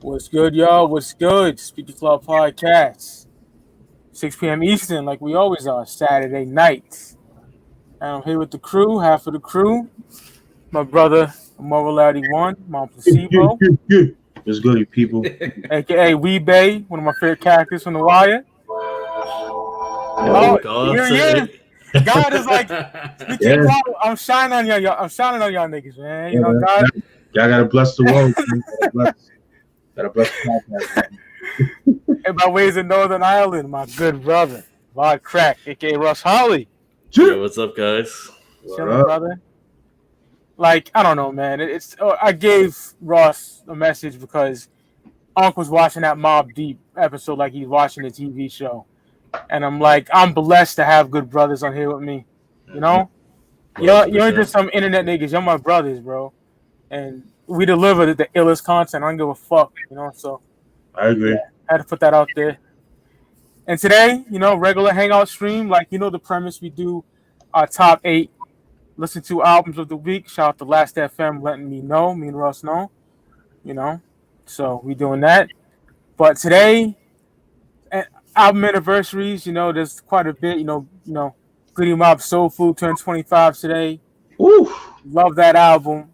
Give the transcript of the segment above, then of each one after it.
What's good, y'all? What's good? Speak the Club Podcast. 6 p.m. Eastern, like we always are, Saturday night. And I'm here with the crew, half of the crew. My brother, Morality One, Mom Placebo. What's good, you people? AKA Weebay, one of my favorite characters from The Wire. Oh, God, here he is. God is like, I'm shining on y'all. I'm shining on y'all niggas, man. You know, God. Y'all gotta bless the world. Gotta bless the podcast. And by ways of Northern Ireland, my good brother, Vod Crack, aka Russ Holly. Yo, what's up, guys? Chilling, brother. Like, I don't know, man. I gave Ross a message because Unc was watching that Mobb Deep episode like he's watching a TV show. And I'm like, I'm blessed to have good brothers on here with me. You know? You ain't just some internet niggas. You're my brothers, bro. And we deliver the illest content. I don't give a fuck, you know? So I agree. Yeah, I had to put that out there. And today, regular hangout stream, like, the premise, we do our top 8 listen to albums of the week. Shout out to Last FM letting me and Russ know, So we doing that. But today, album anniversaries, there's quite a bit, Goody Mob Soul Food turned 25 today. Woo! Love that album.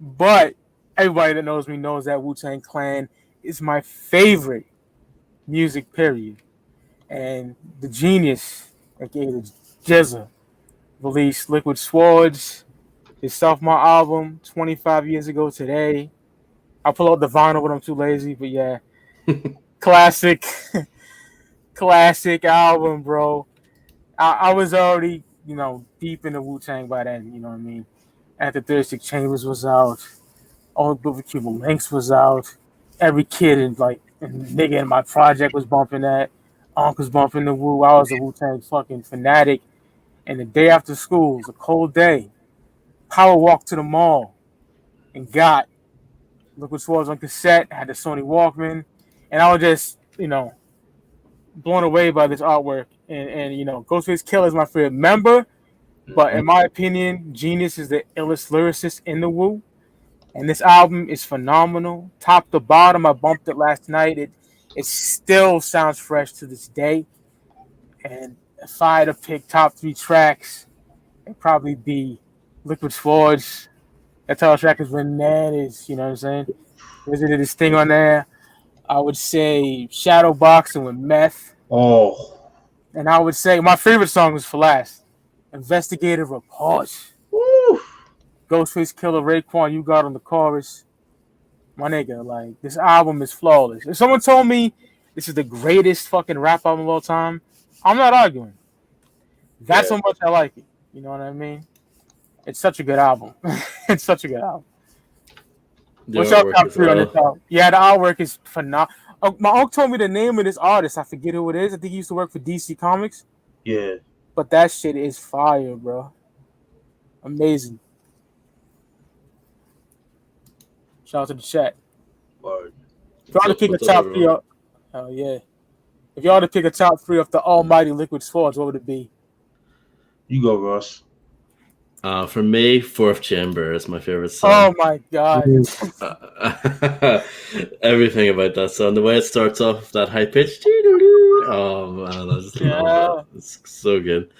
But everybody that knows me knows that Wu-Tang Clan is my favorite music, period. And the genius, aka the Jizza, released Liquid Swords, his sophomore album 25 years ago today. I'll pull out the vinyl, but I'm too lazy. But yeah, classic album, bro. I was already, deep in the Wu-Tang by then, you know what I mean? After Thirstic Chambers was out, All the Cuban Links was out. Every kid and nigga in my project was bumping that. Unc was bumping the Wu. I was a Wu-Tang fucking fanatic. And the day after school, it was a cold day. Power walked to the mall and got Liquid Swords on cassette. I had the Sony Walkman. And I was just, blown away by this artwork. And Ghostface Killah is my favorite member. But in my opinion, Genius is the illest lyricist in the Wu. And this album is phenomenal. Top to bottom, I bumped it last night. It still sounds fresh to this day. And if I had to pick top 3 tracks, it'd probably be Liquid Swords. That title track is bananas, you know what I'm saying? There's this thing on there. I would say Shadow Boxing with Meth. Oh. And I would say my favorite song was for last. Investigative Report. Woo. Ghostface Killah, Raekwon, you got on the chorus. My nigga, this album is flawless. If someone told me this is the greatest fucking rap album of all time, I'm not arguing. That's how much I like it. You know what I mean? It's such a good album. It's such a good album. What's your top 3 on this album? Yeah, the artwork is phenomenal. My uncle told me the name of this artist. I forget who it is. I think he used to work for DC Comics. Yeah. But that shit is fire, bro. Amazing. Shout out to the chat. Word. If y'all to pick a top 3 up, oh yeah. If y'all to pick a top 3 of the almighty Liquid Swords, what would it be? You go, Ross. For me, Fourth Chamber is my favorite song. Oh my god. Everything about that song. The way it starts off, that high pitch. Oh man, I just love that. It's so good.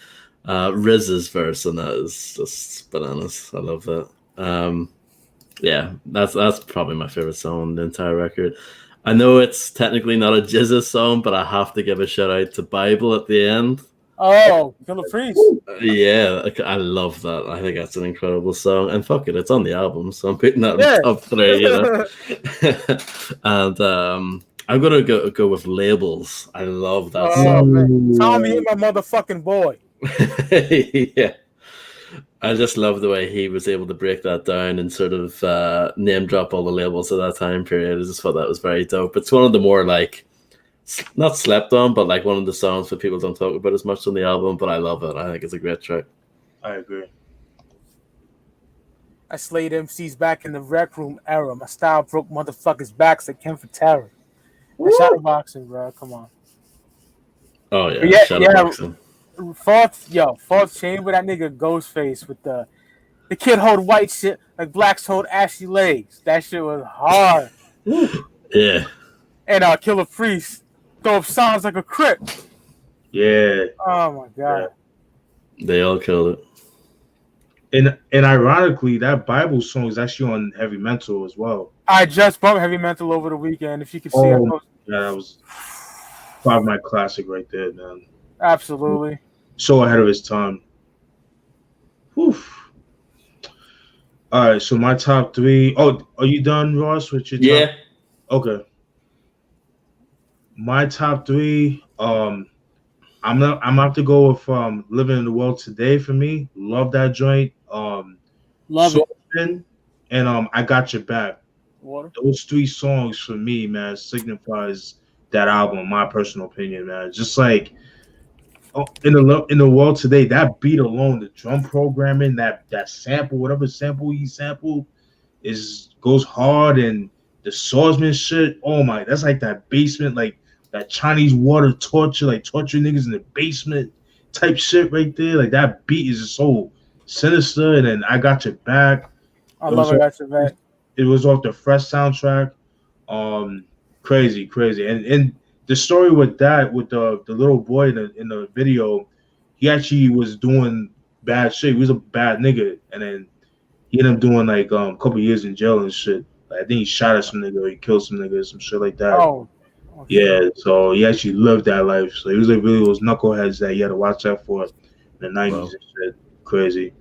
Riz's verse on that is just bananas. I love that. Yeah, that's probably my favorite song on the entire record. I know it's technically not a Jizza song, but I have to give a shout out to Bible at the end. Oh, Killer Priest. Yeah, I love that. I think that's an incredible song. And fuck it, it's on the album, so I'm putting that in the top 3, And I'm gonna go with Labels. I love that song. Man. Tommy ain't my motherfucking boy. Yeah. I just love the way he was able to break that down and sort of name drop all the labels of that time period. I just thought that was very dope. It's one of the more not slept on, but one of the songs that people don't talk about as much on the album, but I love it. I think it's a great track. I agree. I slayed MCs back in the Rec Room era. My style broke motherfuckers' backs like Ken for Terror. Shadow Boxing, bro. Come on. Oh, yeah. Shadow Boxing. Fourth Chamber, that nigga Ghostface with the kid hold white shit like blacks hold ashy legs. That shit was hard. Yeah. And Killer Priest throw up sounds like a Crip. Yeah. Oh my god. They all killed it. And ironically, that Bible song is actually on Heavy Mental as well. I just bumped Heavy Mental over the weekend. If you can see, Oh, yeah, that was probably my classic right there, man. Absolutely. So ahead of his time. Whew. All right, so my top 3. Oh, are you done, Ross, with your top? Okay. My top 3. I'm gonna have to go with Living in the World Today for me. Love that joint. Love it. And I Got Your Back. Water. Those 3 songs for me, man, signifies that album. My personal opinion, man. Just like in the world today, that beat alone, the drum programming, that sample, whatever sample he sampled, goes hard, and the swordsman shit. Oh my, that's like that basement, like that Chinese water torture, like torture niggas in the basement type shit right there. Like that beat is just so sinister. And then I Got Your Back. I love I Got Your Back. It was off the Fresh soundtrack. Crazy. And the story with that, with the little boy in the video, he actually was doing bad shit. He was a bad nigga, and then he ended up doing like a couple years in jail and shit. Like, I think he shot at some nigga, or he killed some nigga, some shit like that. Oh. Yeah, so he actually lived that life. So he was like really those knuckleheads that you had to watch out for in the 90s and shit. Crazy.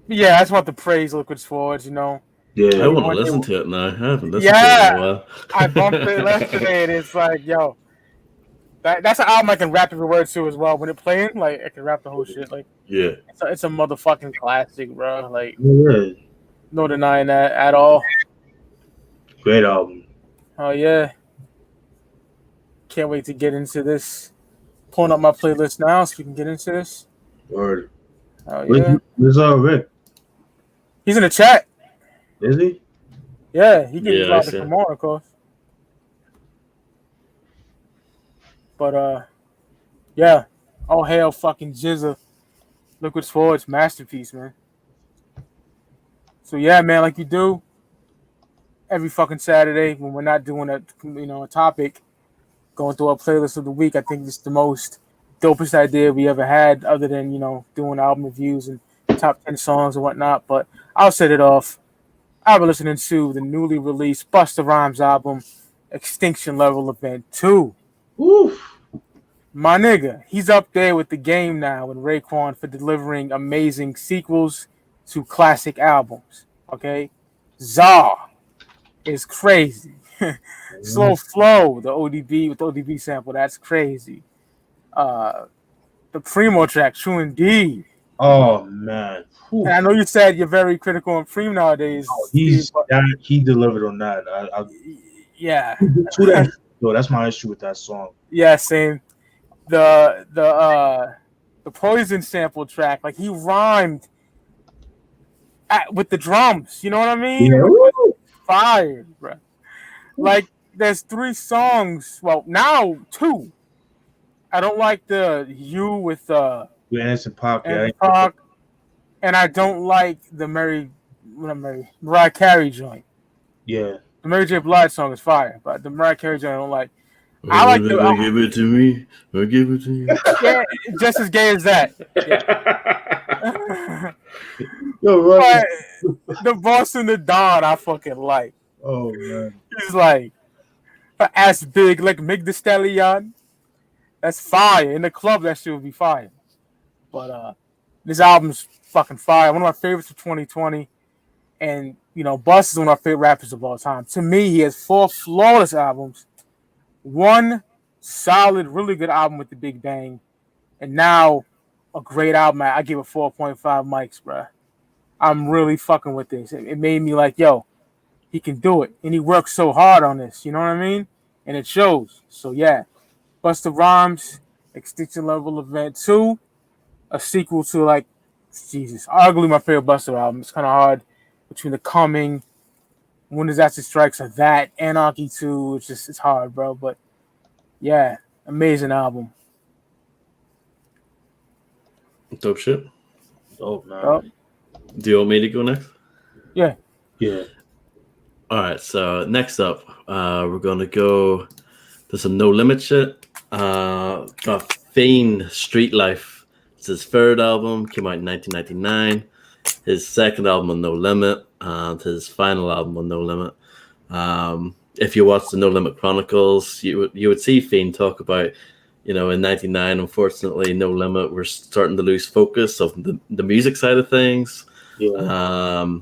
Yeah, that's what the praise Liquid Swords, you know. Yeah, I want to listen to it now. I haven't listened to it in a while. I bumped it yesterday, and it's like, yo, that's an album I can rap every word to as well. When it playing, like, I can rap the whole shit. Like, yeah, it's a motherfucking classic, bro. Like, yeah. No denying that at all. Great album. Oh yeah. Can't wait to get into this. Pulling up my playlist now so we can get into this. Word. Oh yeah. Where's Rick? He's in the chat. Is he? Yeah, he can allowed to come on, of course. But yeah. All hail fucking Jizza. Liquid Swords, masterpiece, man. So yeah, man, like you do every fucking Saturday when we're not doing a topic, going through our playlist of the week. I think it's the most dopest idea we ever had, other than doing album reviews and top 10 songs and whatnot. But I'll set it off. I've been listening to the newly released Busta Rhymes album, Extinction Level Event 2. Oof. My nigga, he's up there with The Game now and Raekwon for delivering amazing sequels to classic albums. Okay? Czar is crazy. Slow Flow, the ODB with the ODB sample, that's crazy. The Primo track, True Indeed. Oh man. And I know you said you're very critical on Primo nowadays. Oh, he delivered on that. Yeah. That's my issue with that song. Yeah, same. The Poison sample track, like he rhymed with the drums. You know what I mean? Yeah. Fire, bro. Like there's 3 songs. Well, now 2. I don't like the You with Anderson .Paak, Pac, and I don't like the Mariah Carey joint. Yeah. The Mary J. Blige song is fire, but the Mariah Carey joint I don't like. Give it to me. Give it to you. Yeah, just as gay as that. Yeah. Right. The Boss and the Don, I fucking like. Oh man. He's like, ass big like Mig the Stallion. That's fire. In the club, that shit would be fire. But this album's fucking fire. One of my favorites of 2020. And, Bus is one of my favorite rappers of all time. To me, he has 4 flawless albums. 1 solid, really good album with The Big Bang. And now a great album. I give it 4.5 mics, bro. I'm really fucking with this. It made me like, yo, he can do it. And he works so hard on this. You know what I mean? And it shows. So, yeah. Busta Rhymes, Extinction Level Event 2. A sequel to, like, Jesus. Arguably my favorite Busta album. It's kind of hard between The Coming, When Disaster Strikes, or that, Anarchy 2. It's hard, bro. But, yeah. Amazing album. Dope shit. Oh man. Oh. Do you want me to go next? Yeah. Yeah. All right, so next up, we're gonna go to some No Limit shit. Got Fiend, Street Life. It's his third album, came out in 1999. His second album on No Limit, and his final album on No Limit. If you watch the No Limit Chronicles, you would see Fiend talk about, in '99, unfortunately, No Limit, we're starting to lose focus of the music side of things. Yeah.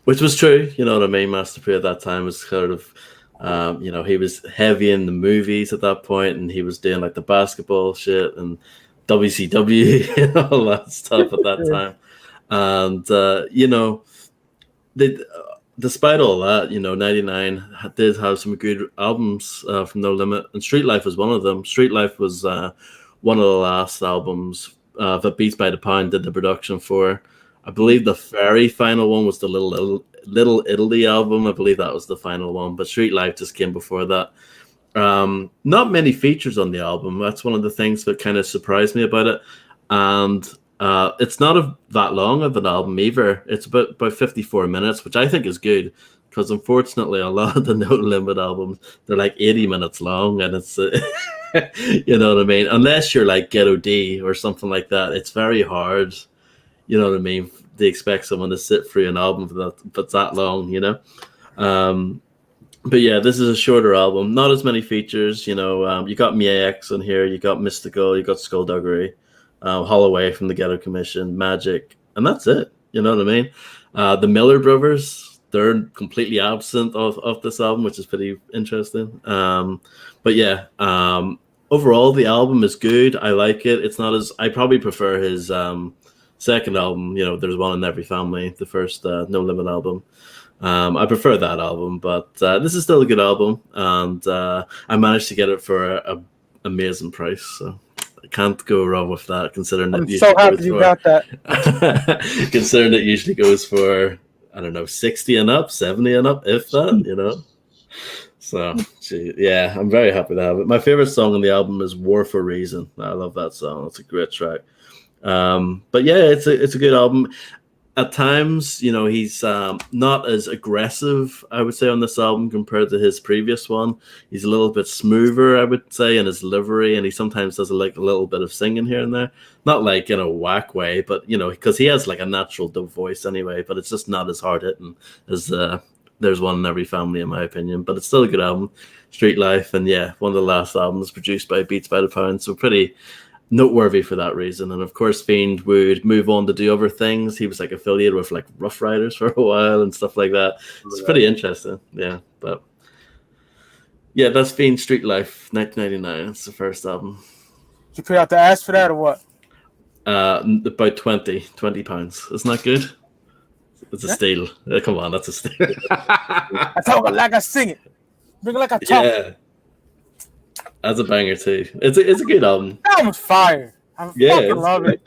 Which was true, you know what I mean? Master P at that time was sort of, he was heavy in the movies at that point, and he was doing like the basketball shit and WCW and all that stuff at that time. And, despite all that, 99 did have some good albums from No Limit, and Street Life was one of them. Street Life was one of the last albums that Beats by the Pound did the production for. I believe the very final one was the Little Italy album. I believe that was the final one, but Street Life just came before that. Not many features on the album. That's one of the things that kind of surprised me about it. And it's not that long of an album either. It's about 54 minutes, which I think is good, because unfortunately a lot of the No Limit albums, they're like 80 minutes long, and it's you know what I mean? Unless you're like Ghetto Dee or something like that, it's very hard, you know what I mean, they expect someone to sit through an album that's that long, but yeah, this is a shorter album, not as many features. You got MIAX on here, you got Mystical, you got Skullduggery, Holloway from the Ghetto Commission, Magic, and that's it. You know what I mean? The Miller Brothers, they're completely absent of this album, which is pretty interesting. But yeah, overall the album is good. I like it. It's not as, I probably prefer his second album, There's One in Every Family, the first No Limit album. I prefer that album, but this is still a good album, and I managed to get it for a amazing price, so I can't go wrong with that, considering I'm so happy you got that. Considering it usually goes for, I don't know, 60 and up, 70 and up, if that, So, yeah, I'm very happy to have it. My favorite song on the album is War for Reason. I love that song. It's a great track. But yeah, it's a good album. At times, he's not as aggressive, I would say, on this album compared to his previous one. He's a little bit smoother, I would say, in his delivery, and he sometimes does a little bit of singing here and there. Not like in a whack way, but because he has like a natural dub voice anyway. But it's just not as hard hitting as There's One in Every Family, in my opinion. But it's still a good album, Street Life, and yeah, one of the last albums produced by Beats by the Pound. So pretty noteworthy for that reason. And of course, Fiend would move on to do other things. He was like affiliated with like Rough Riders for a while and stuff like that. It's pretty interesting. Yeah, but yeah, that's Fiend, Street Life, 1999. It's the first album. Did you pay out the ass for that or what? About 20 pounds. Isn't that good? It's a steal. Come on, that's a steal. I talk it like I sing it. Bring it like I talk. Yeah. That's a banger too. It's a good album. That was fire. I fucking love it.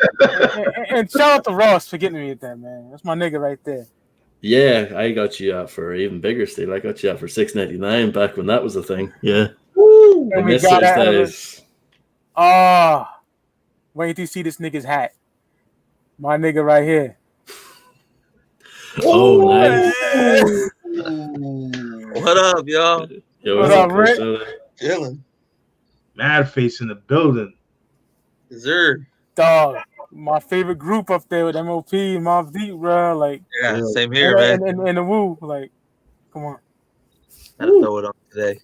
And shout out to Ross for getting me at that, man. That's my nigga right there. Yeah, I got you out for an even bigger steal. I got you out for $6.99 back when that was a thing. Yeah. Woo! I miss those days. Wait till you see this nigga's hat. My nigga right here. Oh, nice. What up, y'all? Yo, what up, Rick? Chilling. Mad Face in the building. Dessert. Dog, my favorite group up there with MOP and Mobb Deep, bro. Like, yeah, same here, man. And the Woo, like, come on. Gotta throw it on today.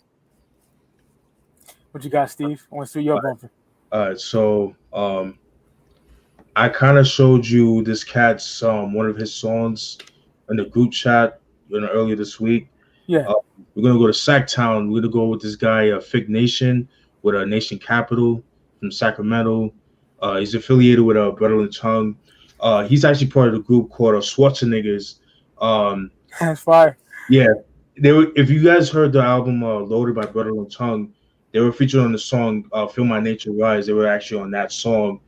What you got, Steve? I want to see your bumper. All right, so I kind of showed you this cat's one of his songs in the group chat earlier this week. Yeah. We're gonna go to Sacktown. We're gonna go with this guy, Fig Nation, with a Nation Capital from Sacramento. He's affiliated with Brother and Tongue. He's actually part of the group called Schwarzeneggers. That's fire. Yeah, they were. If you guys heard the album Loaded by Brother and Tongue, they were featured on the song Feel My Nature Rise. They were actually on that song.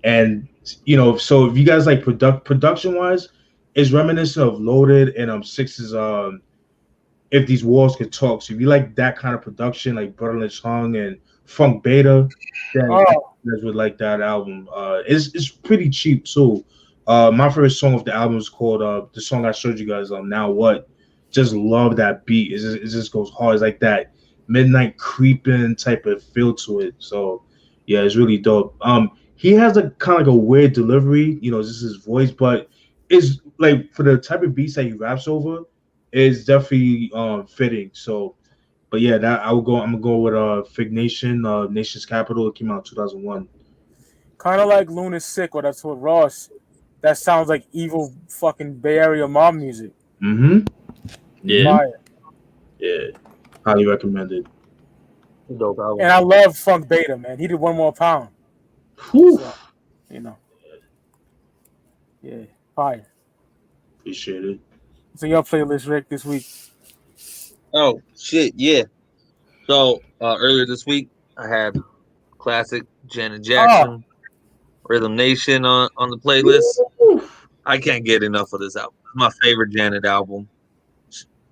And so if you guys like production wise, it's reminiscent of Loaded and Six's If These Walls Could Talk. So if you like that kind of production, like Brother and Tongue and Funk Beta, then you guys would like that album. It's pretty cheap too. My favorite song of the album is called the song I showed you guys, Now What. just love that beat. It just goes hard. It's like that midnight creeping type of feel to it. So yeah, it's really dope. He has a kind of like a weird delivery, just his voice, but it's like for the type of beats that he raps over, it's definitely fitting. So, but yeah, that I'm gonna go with Fig Nation, Nation's Capital. It came out in 2001. Kind of like Luna's Sick, what I told Ross. That sounds like evil fucking Bay Area mob music. Mm-hmm. Yeah. Fire. Yeah. Highly recommended. Dope album. And I love Funk Beta, man. He did One More Pound. Whew. So, yeah, fire. Appreciate it. So your playlist, Rick, this week. Oh shit, yeah. So earlier this week, I had classic Janet Jackson, Rhythm Nation on the playlist. Woo. I can't get enough of this album. It's my favorite Janet album.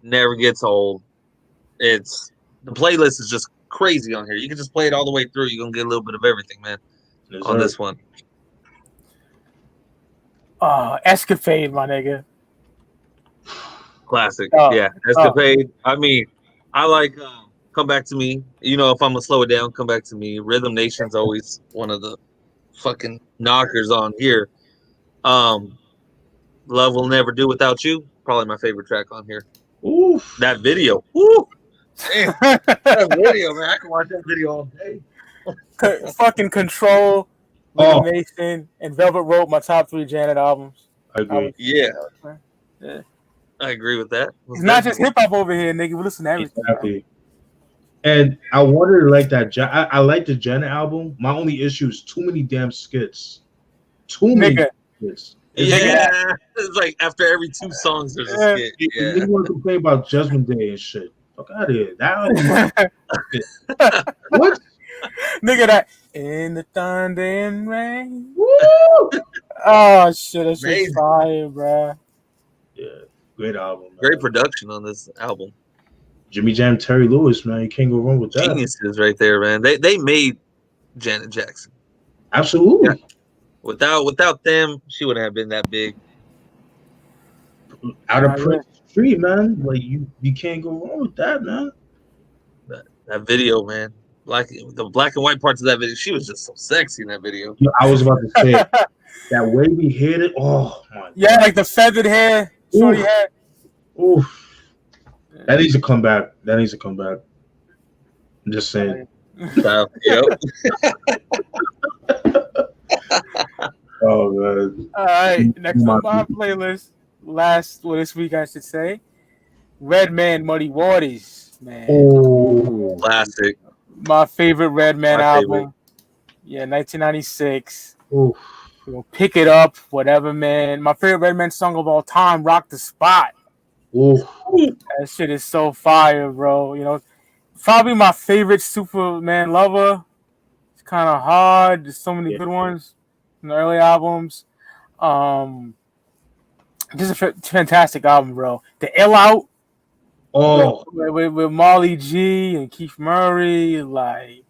Never gets old. The playlist is just crazy on here. You can just play it all the way through. You're gonna get a little bit of everything, man. On this one. Escapade, my nigga. Classic. Yeah, Escapade. I mean, I like Come Back to Me. If I'm gonna slow it down, Come Back to Me. Rhythm Nation's always one of the fucking knockers on here. Love Will Never Do Without You. Probably my favorite track on here. Oof. That video. Woo! Damn. That video, man. I can watch that video all day. Fucking Control, Rhythm Nation, and Velvet Rope, my top 3 Janet albums. I agree. Yeah. Yeah. I agree with that. It's not just hip hop over here, nigga. We listen to everything. Exactly. And I wanted to like that. I like the Janet album. My only issue is too many damn skits. Too many skits. Yeah. It's like after every 2 songs, there's a skit. Yeah. You want to complain about Judgment Day and shit. Fuck out of here. That what? Nigga, that in the thunder and rain. Woo! Oh shit, that's just fire, bro. Yeah, great album. Man. Great production on this album. Jimmy Jam, Terry Lewis, man, you can't go wrong with that. Geniuses right there, man. They made Janet Jackson. Absolutely. Yeah. Without them, she wouldn't have been that big. Out of Prince Street, man. Like you can't go wrong with that, man. That video, man. The black and white parts of that video, she was just so sexy in that video. I was about to say that way we hit it. Oh my God. Like the feathered hair, shorty hair. Oof. That needs to come back. I'm just saying. Yep. Oh man. All right, next on my playlist, this week I should say, Redman, Muddy Waters, man. Oh, classic. My favorite Redman album. Yeah, 1996. Oof. Pick It Up, whatever, man. My favorite Redman song of all time, Rock the Spot. Oof. That shit is so fire, bro. Probably my favorite Superman Lover. It's kind of hard. There's so many good ones in the early albums. This is a fantastic album, bro. The E.L.E. With Marley G and Keith Murray, like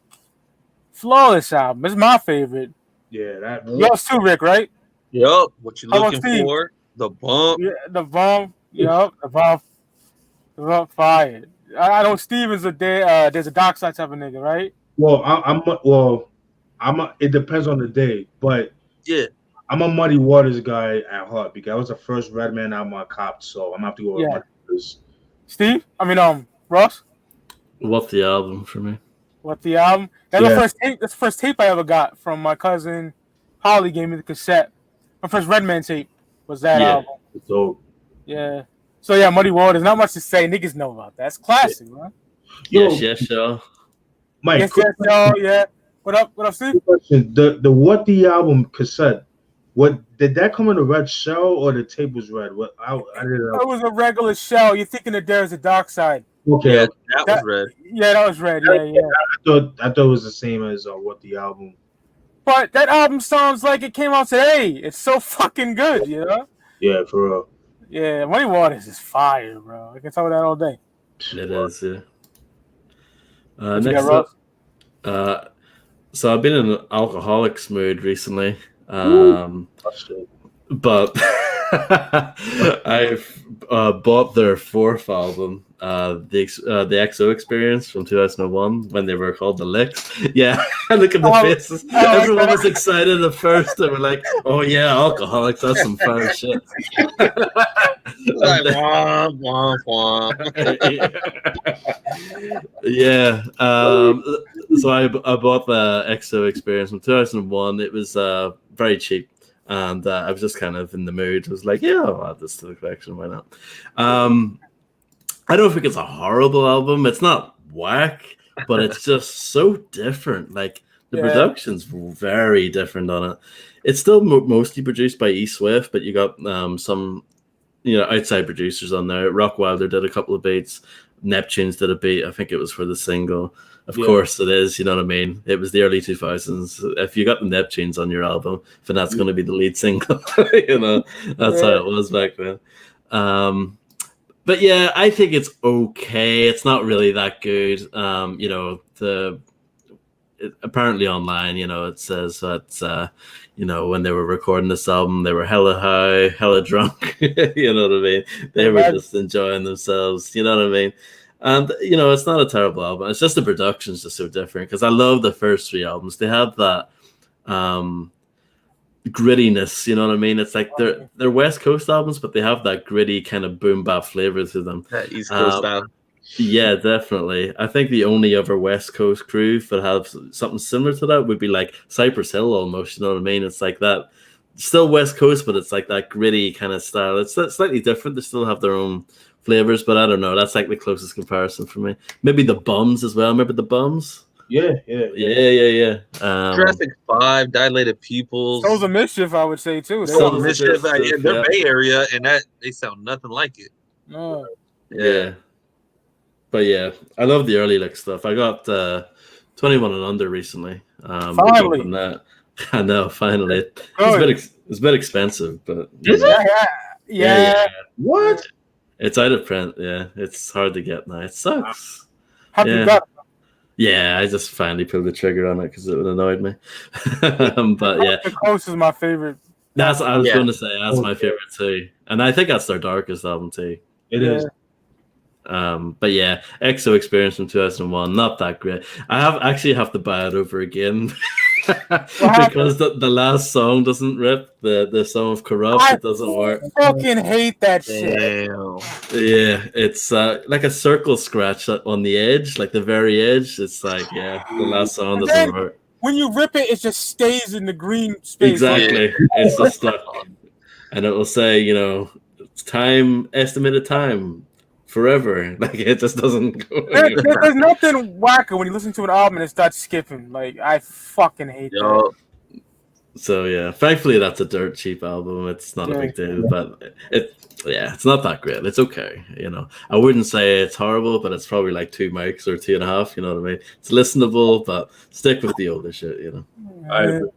flawless album. It's my favorite. Yeah, yours too, Rick, right? Yup. What you looking for? The bump. Yeah, the bump. Yup, the bump. The bump fire. I know Steven's there's a dark side type of nigga, right? Well, it depends on the day, but yeah, I'm a Muddy Waters guy at heart because that was the first Redman album I copped, so I'm gonna have to go with Muddy Waters. Steve? Ross? What the album for me? What the album? That's the first tape. That's the first tape I ever got from my cousin. Holly gave me the cassette. My first Redman tape was that album. So yeah. So yeah, Muddy Waters. Not much to say. Niggas know about that. It's classic, man. Yes, y'all. Mike. Yes, y'all. Yeah. What up, Steve? Question. The What the album cassette. What did that come in a red shell or the tape was red? What I didn't know. It was a regular shell. You're thinking that there's a dark side. Okay, yeah, that was red. Yeah, that was red. Yeah. I thought it was the same as What the album. But that album sounds like it came out today. It's so fucking good, you know? Yeah, for real. Yeah, Muddy Waters is fire, bro. I can talk about that all day. It is, yeah. Next up, so I've been in an Alkaholiks mood recently. But I've bought their fourth album, the XO Experience from 2001, when they were called the Licks. Yeah, look at the faces. Everyone was excited at first. They were like, "Oh yeah, Alkaholiks, that's some fire shit." Like, womp, womp, womp. Yeah. So I bought the XO Experience from 2001. It was very cheap. And I was just kind of in the mood. I was like, yeah, I'll add this to the collection. Why not? I don't think it's a horrible album. It's not whack, but it's just so different. Like, the production's very different on it. It's still mostly produced by E Swift, but you got some, outside producers on there. Rock Wilder did a couple of beats. Neptunes did a beat. I think it was for the single. Of course it is, you know what I mean? It was the early 2000s. If you got the Neptunes on your album, then that's going to be the lead single. That's how it was back then. But yeah, I think it's okay. It's not really that good. Apparently online, it says that, when they were recording this album, they were hella high, hella drunk. You know what I mean? They were just enjoying themselves. You know what I mean? And, it's not a terrible album. It's just the production's just so different, because I love the first three albums. They have that grittiness, you know what I mean? It's like they're West Coast albums, but they have that gritty kind of boom bap flavor to them. That East Coast style. Yeah, definitely. I think the only other West Coast crew that have something similar to that would be like Cypress Hill almost, you know what I mean? It's like that. Still West Coast, but it's like that gritty kind of style. It's slightly different. They still have their own flavors, but I don't know. That's like the closest comparison for me. Maybe the Bums as well. Remember the Bums? Yeah. Jurassic 5, Dilated Pupils. Souls of Mischief, I would say too. Souls of Mischief, they're Bay Area, and they sound nothing like it. No. Yeah. But yeah, I love the early Lick stuff. I got 21 and Under recently. Finally. I know, finally. It's a bit expensive, but yeah. What? It's out of print. Yeah, it's hard to get now. It sucks. Have you got? Yeah, I just finally pulled the trigger on it because it would annoyed me. But yeah, The Coast is my favorite. I was going to say that's my favorite too, and I think that's their darkest album too. It is. But yeah, XO Experience from 2001, not that great. I have to buy it over again because the last song doesn't rip. The song of Corrupt, it doesn't work. I fucking hate that shit. Damn. Yeah, it's like a circle scratch on the edge, like the very edge. It's like, the last song doesn't work. When you rip it, it just stays in the green space. Exactly. It's just stuck. And it will say, it's estimated time. Forever, like it just doesn't go. There's nothing whacker when you listen to an album and it starts skipping. Like I fucking hate that. So yeah, thankfully that's a dirt cheap album. It's not a big deal, but it's not that great. It's okay, I wouldn't say it's horrible, but it's probably like 2 mics or 2.5. You know what I mean? It's listenable, but stick with the older shit. I agree.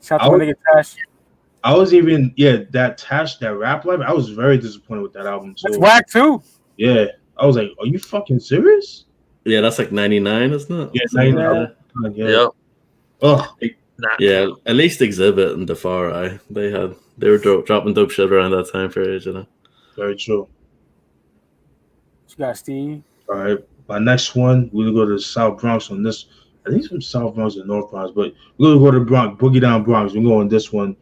Shout out to nigga Tash. I was even that Tash, that Rap Life. I was very disappointed with that album too. It's whack too. Yeah, I was like, "Are you fucking serious?" Yeah, that's like 99, isn't it? Yeah, 99. Yeah. Oh, yeah. At least Exhibit and Defar Eye, they were dropping dope shit around that time period. Very true. You got Steve. All right, my next one, we're gonna go to the South Bronx on this. I think it's from South Bronx and North Bronx, but we're gonna go to the Bronx, Boogie Down Bronx. We're going this one.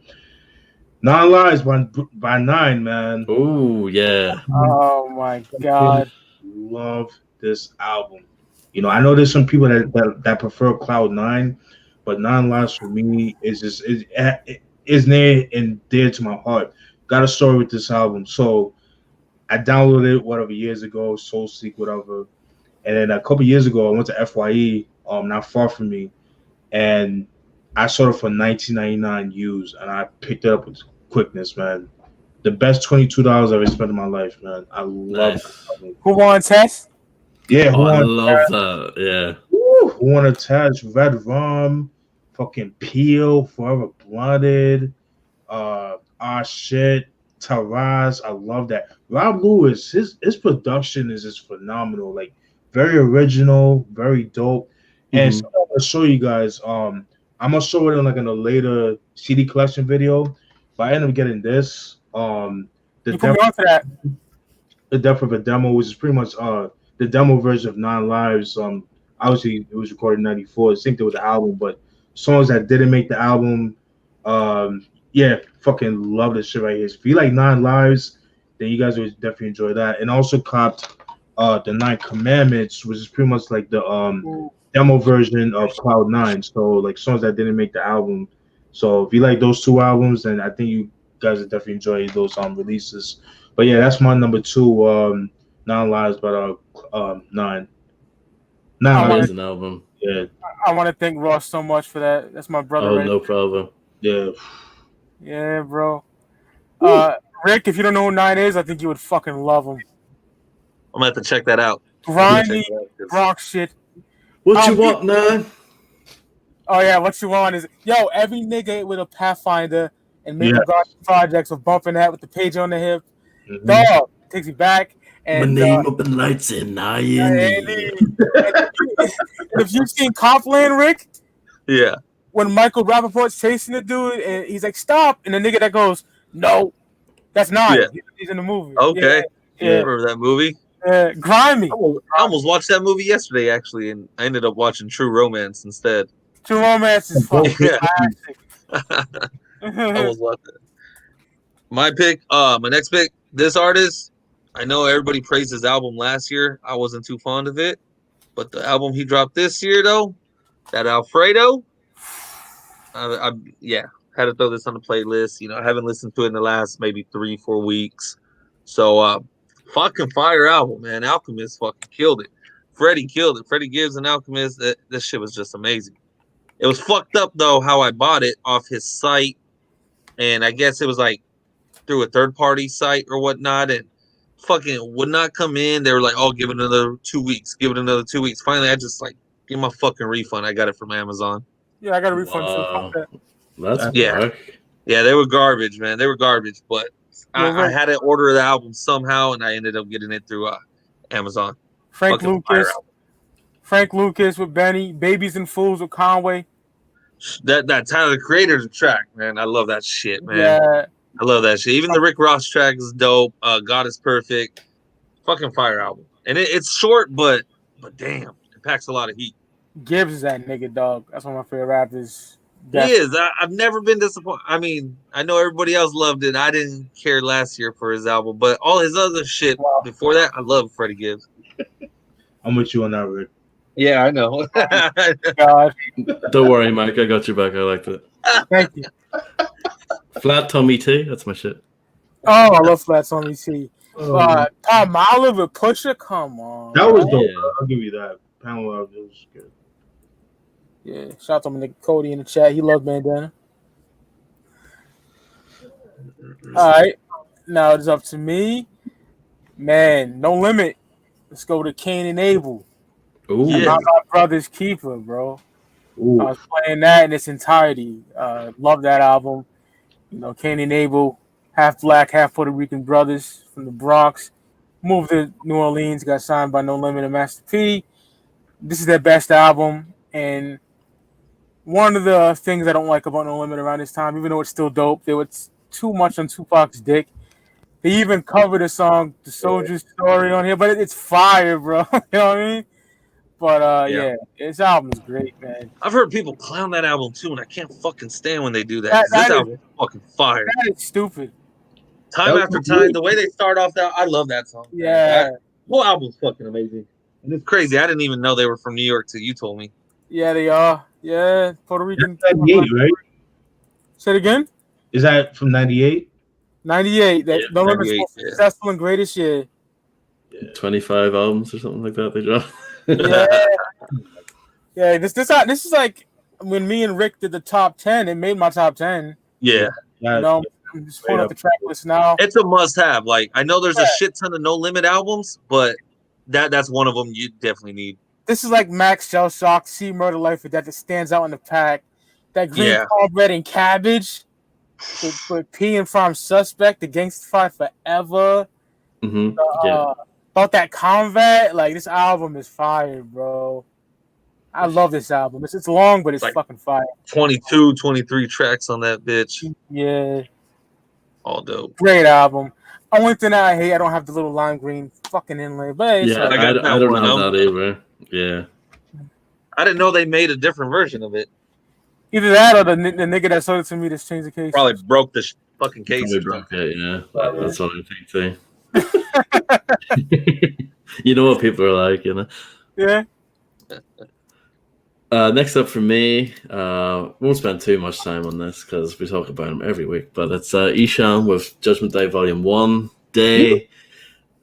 9 Lives by Nine, man. Oh yeah. Oh my god. Love this album. I know there's some people that prefer Clout 9, but 9 Lives for me is near and dear to my heart. Got a story with this album. So I downloaded it whatever years ago, Soul Seek, whatever. And then a couple years ago I went to FYE, not far from me, and I saw it for $19.99 used, and I picked it up with quickness, man. The best $22 I've ever spent in my life, man. I love it. Who won Test? Yeah, I love that. Yeah. Who won a Test? Red Rum, fucking Peel, Forever Blunted, Shit, Taraz. I love that. Rob Lewis, his production is just phenomenal. Like very original, very dope. And so I'm gonna show you guys. I'm gonna show it in a later CD collection video. But I ended up getting this. The You put me onto that. The Death of a Demo, which is pretty much the demo version of Nine Lives. Obviously it was recorded in '94. Same thing with the album, but songs that didn't make the album, yeah, fucking love this shit right here. So if you like Nine Lives, then you guys would definitely enjoy that. And also copped the Nine Commandments, which is pretty much like the demo version of Cloud 9. So like songs that didn't make the album. So if you like those two albums, then I think you guys would definitely enjoy those releases. But yeah, that's my number 2. Nine Lives, but Nine. That is an album. Yeah. I want to thank Ross so much for that. That's my brother. Oh, right? no problem. Yeah. Yeah, bro. Rick, if you don't know who Nine is, I think you would fucking love him. I'm gonna have to check that out. Grimy rock shit. What you want, Nine? Oh yeah, what you want is every nigga with a Pathfinder and making projects of bumping that with the page on the hip. Mm-hmm. Dog takes you back. And my name up in lights and I and if you've seen Copland, Rick, yeah, when Michael Rappaport's chasing the dude and he's like, "Stop!" and the nigga that goes, "No, that's not." Yeah. He's in the movie. Okay, yeah. Remember that movie? Grimy. I almost watched that movie yesterday, actually, and I ended up watching True Romance instead. True Romance is fucking classic. I almost watched it. My pick, my next pick, this artist. I know everybody praised his album last year. I wasn't too fond of it, but the album he dropped this year, though, that Alfredo, I had to throw this on the playlist. I haven't listened to it in the last maybe 3-4 weeks. So, fucking fire album, man. Alchemist fucking killed it. Freddie killed it. Freddie Gibbs and Alchemist. This shit was just amazing. It was fucked up though how I bought it off his site, and I guess it was like through a third-party site or whatnot, and fucking would not come in. They were like, "Oh, give it another 2 weeks. Give it another 2 weeks." Finally, I just give my fucking refund. I got it from Amazon. Yeah, I got a refund too. That's yeah. Yeah, they were garbage, man. They were garbage, but I had to order the album somehow, and I ended up getting it through Amazon. Frank Lucas with Benny, Babies and Fools with Conway. That Tyler the Creator's track, man. I love that shit, man. Yeah. I love that shit. Even the Rick Ross track is dope. God is Perfect. Fucking fire album. And it's short, but damn, it packs a lot of heat. Gibbs is that nigga, dog. That's one of my favorite rappers. He is. I've never been disappointed. I mean, I know everybody else loved it. I didn't care last year for his album, but all his other shit before that, I love Freddie Gibbs. I'm with you on that, Rick. Yeah, I know. God. Don't worry, Mike. I got your back. I liked it. Thank you. Flat Tummy Tea. That's my shit. Oh, I love Flat Tummy Tea. Tom Olive with Pusha. Come on. That was dope. Yeah. I'll give you that. Pamela, it was good. Yeah, shout out to my nigga Cody in the chat. He loves bandana. All right, now it's up to me. Man, No Limit. Let's go to Cain and Abel. Ooh, yeah. My brother's keeper, bro. Ooh. I was playing that in its entirety. Love that album. Cain and Abel, half black, half Puerto Rican brothers from the Bronx. Moved to New Orleans, got signed by No Limit and Master P. This is their best album, and one of the things I don't like about No Limit around this time, even though it's still dope, they were too much on Tupac's dick. They even covered the song "The Soldier's Story" on here, but it's fire, bro. You know what I mean? But yeah, this album is great, man. I've heard people clown that album too, and I can't fucking stand when they do that. This album is fucking fire. That is stupid. Time after time, the way they start off that, I love that song. Yeah, the whole album's fucking amazing. And it's crazy. I didn't even know they were from New York till you told me. Yeah, they are. Yeah, Puerto Rican. 98, right? Say it again. Is that from 98? 98. That No Limit's most successful and greatest year. 25 albums or something like that they dropped. Yeah. This is like when me and Rick did the top 10. It made my top 10. Yeah. I'm just pulling up the track list now. It's a must-have. Like, I know there's a shit ton of No Limit albums, but that's one of them you definitely need. This is like Max Shell Shock, See Murder Life, that just stands out in the pack. That green cornbread and cabbage with P and Farm Suspect, the Gangsta Fight Forever. Mm-hmm. About that combat, like this album is fire, bro. I love this album. It's long, but it's like fucking fire. 22, 23 tracks on that bitch. Yeah. all dope. Great album. Only thing I hate, I don't have the little lime green fucking inlay, but it's Yeah, all right. got I that don't one. have that either. Yeah. I didn't know they made a different version of it. Either that or the nigga that sold it to me just changed the case. Probably broke the fucking case. Probably Or broke something. it, yeah. That's what I think too. You know what people are like, you know? Yeah. Next up for me, won't spend too much time on this because we talk about him every week, but it's Ishan with Judgment Day Volume 1, Day,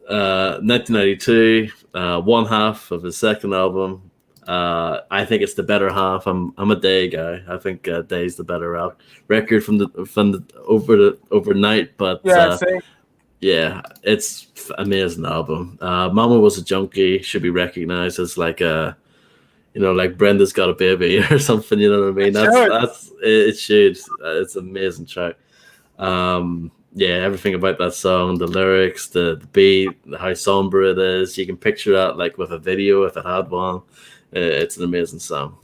1992, one half of his second album. I think it's the better half. I'm a Day guy. I think Day's the better record from the overnight, but Same. yeah, it's amazing album. Mama Was a Junkie should be recognized as like a, you know, like Brenda's Got a Baby or something. You know what I mean? That's it. Should. It's an amazing track. Yeah, everything about that song, the lyrics, the beat, how somber it is. You can picture that like with a video if it had one. It's an amazing song.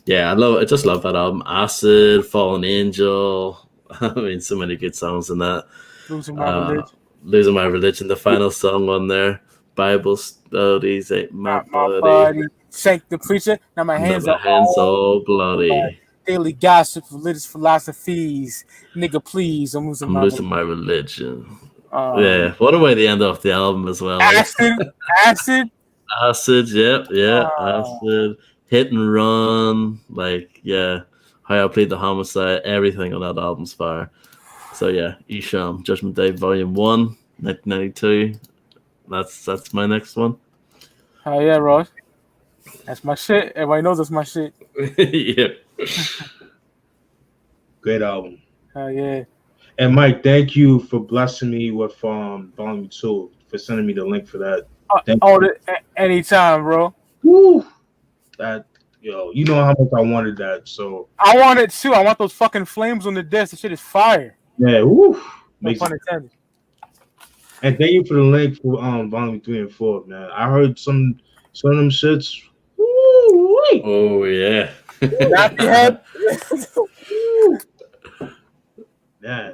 Yeah, I just love that album. Acid, Fallen Angel. I mean, so many good songs in that. Losing My Religion. Losing My Religion, the final song on there. Bible studies ain't my body. Sank the preacher. Now my hands are all bloody. Daily gossip, religious philosophies. Nigga, please, I'm losing my religion. Yeah, what a way to end off the album as well. Acid. Yeah, Acid. Hit and Run, like, yeah, How I Plead the Homicide, everything on that album's fire. So yeah, Ishan, Judgment Day Volume 1, 1992. That's my next one. Oh yeah, Ross. That's my shit. Everybody knows that's my shit. Yeah. Great album. Oh yeah. And Mike, thank you for blessing me with Volume 2, for sending me the link for that. Anytime, bro. Woo! That, you know how much I wanted that. So I want it too. I want those fucking flames on the disc. The shit is fire. Yeah, woo! No pun intended. And thank you for the link for Volume 3 and 4, man. I heard some of them shits. Woo! Oh yeah. Nappy head. Yeah.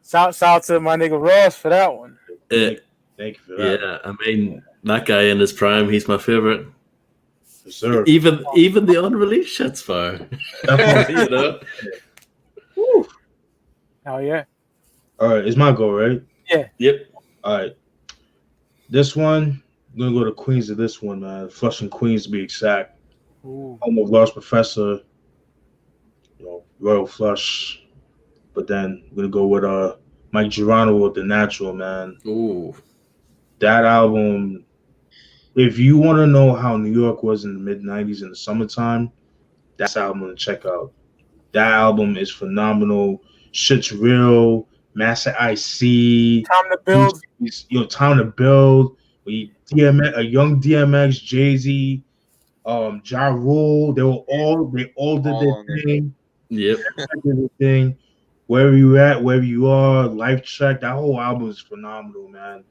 Shout to my nigga Ross for that one. Thank you for that. Yeah, I mean, that guy in his prime, he's my favorite. Yes, sir. Even the unreleased shit's fire. You know? Woo. Oh yeah. All right, it's my go, right? Yeah. Yep. All right. This one, I'm gonna go to Queens of this one, man. Flushing Queens to be exact. Ooh. Home of Lost Professor, Royal Flush. But then I'm gonna go with Mike Geronimo with The Natural, man. Ooh. That album, if you want to know how New York was in the mid-90s in the summertime, that's the album to check out. That album is phenomenal. Shit's real. Master IC. Time to build. Time to build. A young DMX, Jay-Z, Ja Rule. They all did their thing. Yep. Everything. Wherever you at, wherever you are, Life Check. That whole album is phenomenal, man.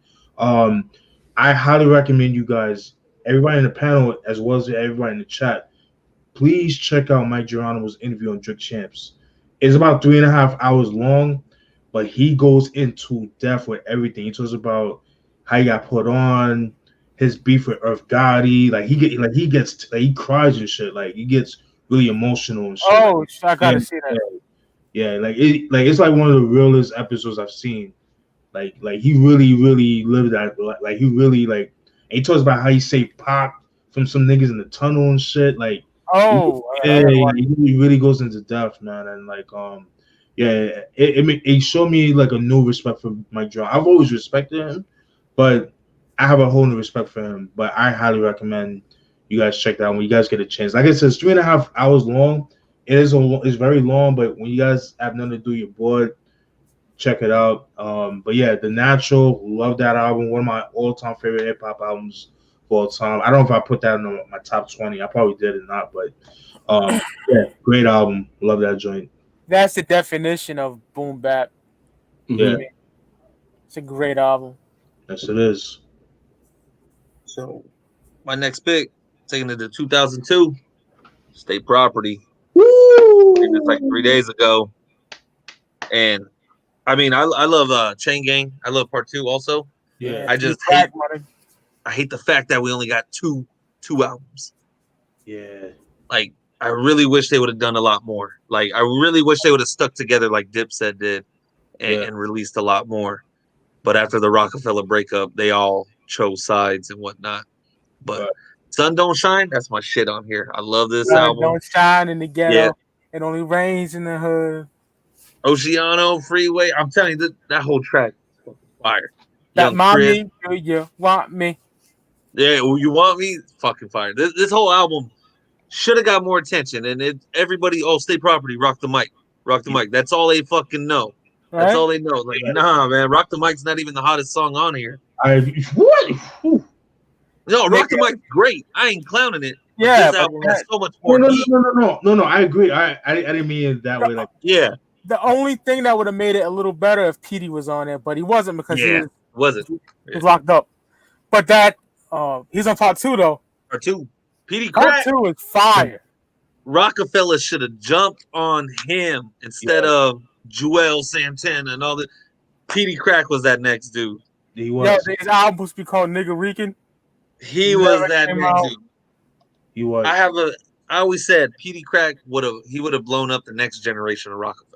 I highly recommend you guys, everybody in the panel as well as everybody in the chat, please check out Mike Geronimo's interview on Drink Champs. It's about 3.5 hours long, but he goes into depth with everything. He talks about how he got put on, his beef with Irv Gotti, he cries and shit, like he gets really emotional and shit. Oh, I gotta see that. Yeah, it's like one of the realest episodes I've seen. Like he really, really lived that. Like he really and he talks about how he saved Pac from some niggas in the tunnel and shit. Like, he really goes into depth, man. And it showed me like a new respect for Mike Geronimo. I've always respected him, but I have a whole new respect for him. But I highly recommend you guys check that out when you guys get a chance. Like I said, it's 3.5 hours long. It's very long, but when you guys have nothing to do, you're bored, check it out. But yeah, The Natural, love that album. One of my all-time favorite hip-hop albums of all time. I don't know if I put that in my top 20. I probably did or not, but yeah, great album. Love that joint. That's the definition of boom bap. Yeah. It's a great album. Yes, it is. So, my next pick, taking it to 2002, State Property. Woo! It's like 3 days ago. And I mean, I love Chain Gang. I love Part 2 also. Yeah. I just hate the fact that we only got two albums. Yeah. Like, I really wish they would have done a lot more. Like, I really wish they would have stuck together like Dipset did and released a lot more. But after the Rockefeller breakup, they all chose sides and whatnot. But Sun Don't Shine, that's my shit on here. I love this album. Don't shine in the ghetto. Yeah. It only rains in the hood. Oceano, Freeway. I'm telling you, that whole track is fire. That mommy, do you want me? Yeah, you want me? Fucking fire. This whole album should have got more attention. And everybody, State Property, rock the mic. Rock the mic. That's all they fucking know. Right? That's all they know. Like, nah, man, Rock the Mic's not even the hottest song on here. What? No, Rock the Mic's great. I ain't clowning it. Yeah, this album has so much more. No. I agree. I didn't mean it that way. Like, yeah. The only thing that would have made it a little better if Petey was on it, but he wasn't because he was locked up. But that he's on Part 2 though. Part 2. Petey Crack. Part 2 is fire. Rockefeller should have jumped on him instead of Joel Santana and all that. Petey Crack was that next dude. He was. Yeah, his album was be called Nigga Rican. He was that next dude. He was. I always said Petey Crack would have blown up the next generation of Rockefeller.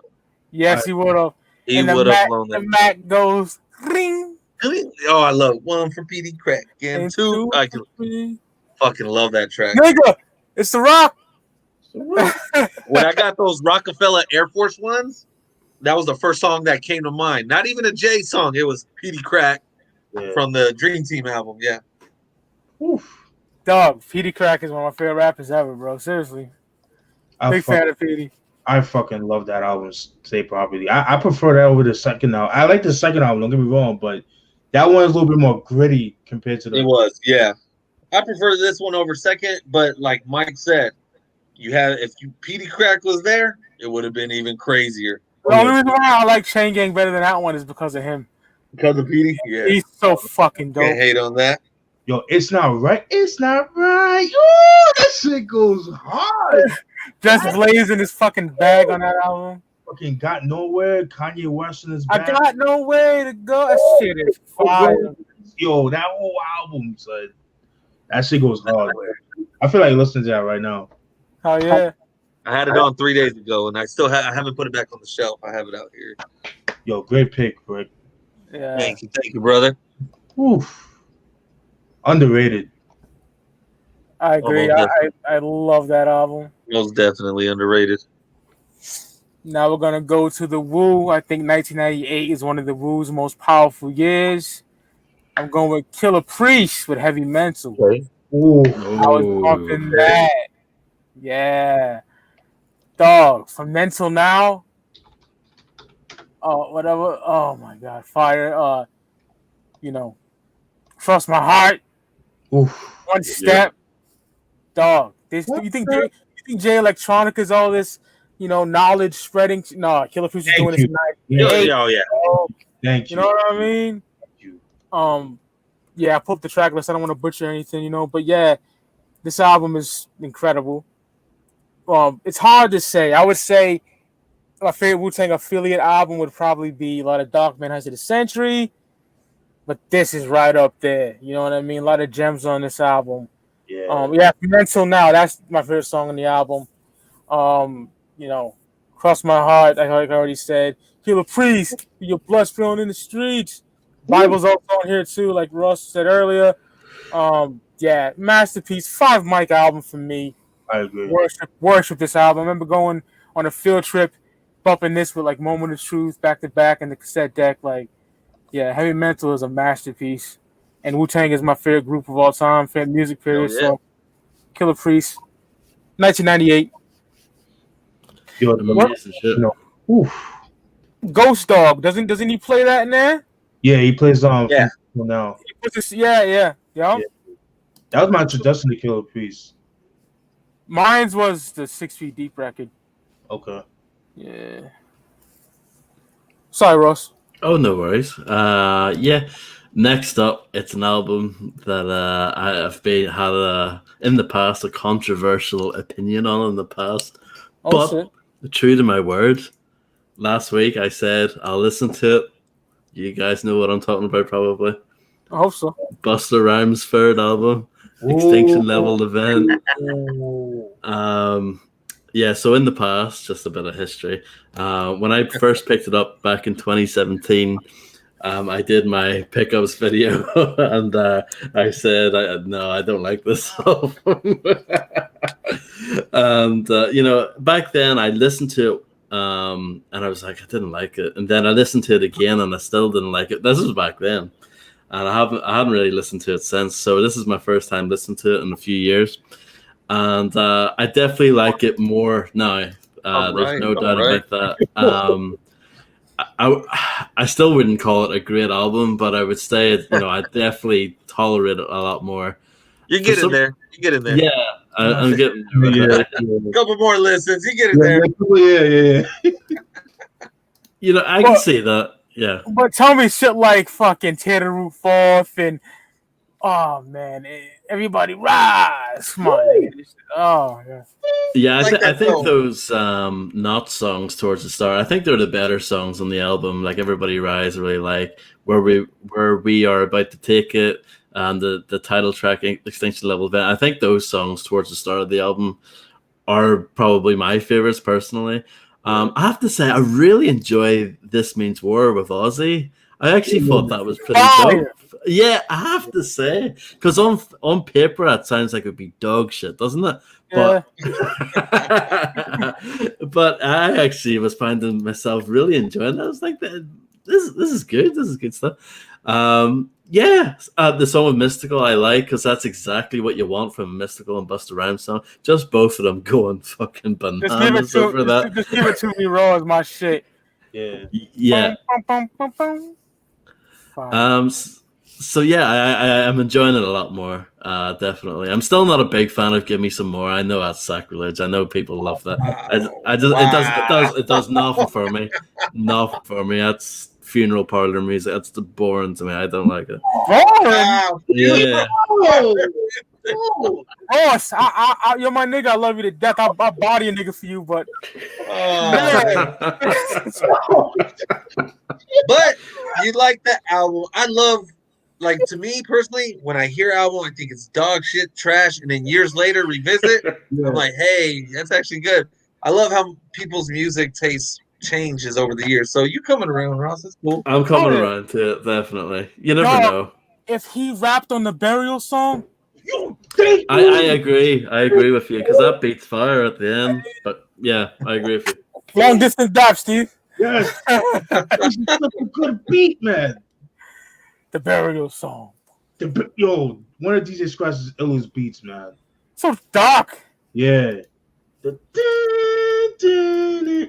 Yes, he would have. He would have blown them. The Mac goes ring. Oh, I love one for Petey Crack and two. I can fucking love that track. Nigga, it's the Rock. When I got those Rockefeller Air Force Ones, that was the first song that came to mind. Not even a Jay song. It was Petey Crack from the Dream Team album. Yeah. Oof. Dog, Petey Crack is one of my favorite rappers ever, bro. Seriously. Big fan of Petey. I fucking love that album, State Property. I prefer that over the second album. I like the second album, don't get me wrong, but that one is a little bit more gritty compared to the... It was, yeah. I prefer this one over second, but like Mike said, if Petey Crack was there, it would have been even crazier. The only reason why I like Chain Gang better than that one is because of him. Because of Petey? Yeah. He's so fucking dope. Can't hate on that. Yo, It's Not Right. It's not right. Ooh, that shit goes hard. Just blazing his fucking bag on that album. Fucking Got Nowhere. Kanye West in his bag. I got no way to go. That shit is fire. Yo, that whole album, son. That shit goes hard. I feel like listening to that right now. Oh yeah. I had it on 3 days ago, and I haven't put it back on the shelf. I have it out here. Yo, great pick, Greg. Yeah. Thank you, brother. Oof. Underrated. I agree. I love that album. Most definitely underrated. Now we're gonna go to the Wu. I think 1998 is one of the Wu's most powerful years. I'm going with Killer Priest with Heavy Mental. Okay. Ooh. I was bumping that. Yeah. Dog, from Mental Now. Oh, whatever. Oh my God. Fire. Trust My Heart. Oof. One Step. Dog. You think Jay Electronica is all this, knowledge spreading? No, Killer Priest is doing this tonight. Oh yeah. Thank you. You know what I mean? Thank you. Yeah, I put up the track list. I don't want to butcher anything, but yeah, this album is incredible. It's hard to say. I would say my favorite Wu-Tang affiliate album would probably be a lot of Dark Man Heist of the Century, but this is right up there. You know what I mean? A lot of gems on this album. Yeah. Mental Now, that's my favorite song on the album. Cross My Heart, like I already said. Killer Priest, Your Blood Spilling in the Streets. Bible's also on here too, like Russ said earlier. Masterpiece, 5 mic album for me. I agree. Worship this album. I remember going on a field trip, bumping this with like Moment of Truth back to back in the cassette deck. Heavy Mental is a masterpiece. And Wu-Tang is my favorite group of all time, favorite music period. So Killer Priest, 1998. Ghost Dog, doesn't he play that in there? Yeah, he plays now. Yeah. That was my introduction to Killer Priest. Mine's was the 6 Feet Deep record. Okay. Yeah. Sorry, Ross. Oh, no worries. Next up, it's an album that I have had in the past a controversial opinion on in the past. But true to my word, last week I said I'll listen to it. You guys know what I'm talking about, probably. I hope so. Busta Rhymes' third album, Extinction Level Event. Yeah, so in the past, just a bit of history. When I first picked it up back in 2017, I did my pickups video, and I said, "No, I don't like this album." And back then I listened to it, and I was like, I didn't like it, and then I listened to it again, and I still didn't like it. This was back then, and I hadn't really listened to it since. So this is my first time listening to it in a few years. And I definitely like it more now. There's no doubt about that. I still wouldn't call it a great album, but I would say I definitely tolerate it a lot more. You get in there. You get in there. Yeah, I'm getting there. A couple more listens. You get in there. Yeah. I can see that. Yeah. But tell me shit like fucking Tear the Roof Off and oh man, everybody rise. Come on, nigga. Oh yeah. Yeah, I think those not songs towards the start, I think they're the better songs on the album. Like Everybody Rise, I really like where we are about to take it, and the title track Extinction Level Event. I think those songs towards the start of the album are probably my favorites personally. I have to say I really enjoy This Means War with Ozzy. I actually thought that was pretty dope. Yeah, I have to say, because on paper that sounds like it would be dog shit, doesn't it? Yeah. But I actually was finding myself really enjoying it. I was like, this is good. This is good stuff. The song with Mystical I like because that's exactly what you want from a Mystical and Busta Rhymes song. Just both of them going fucking bananas over that. Just give it to me raw is my shit. Yeah. Yeah. Bum, bum, bum, bum. So yeah, I am enjoying it a lot more. Definitely. I'm still not a big fan of Give Me Some More. I know that's sacrilege. I know people love that. It does nothing for me. Nothing for me. That's funeral parlor music. That's boring to me. I don't like it. Boring? Yeah. Ross, you're my nigga. I love you to death. I'll body a nigga for you, but but you like that album. I love, like, to me personally, when I hear album, I think it's dog shit, trash, and then years later revisit, I'm like, hey, that's actually good. I love how people's music taste changes over the years. So you coming around, Ross? That's cool. I'm coming around to it, definitely. You never know. If he rapped on the Burial song, I agree. I agree with you because that beats fire at the end. But yeah, I agree with you. Long distance dive, Steve. Yes. This is such a good beat, man. The Burial song. One of DJ Scratch's illest beats, man. So dark. Yeah.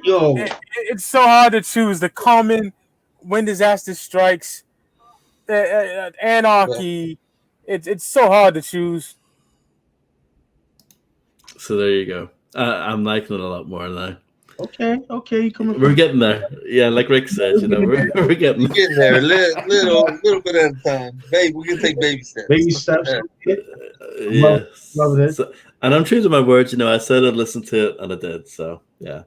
Yo. It's so hard to choose. The Common, When Disaster Strikes, Anarchy. It's so hard to choose. So there you go. I'm liking it a lot more now. Okay. We're getting there. Yeah, like Rick said, we're getting there. Little bit at a time. Baby, we can take baby steps. Baby steps. Yeah. Love it. So, and I'm true to my words. I said I'd listen to it, and I did. So yeah.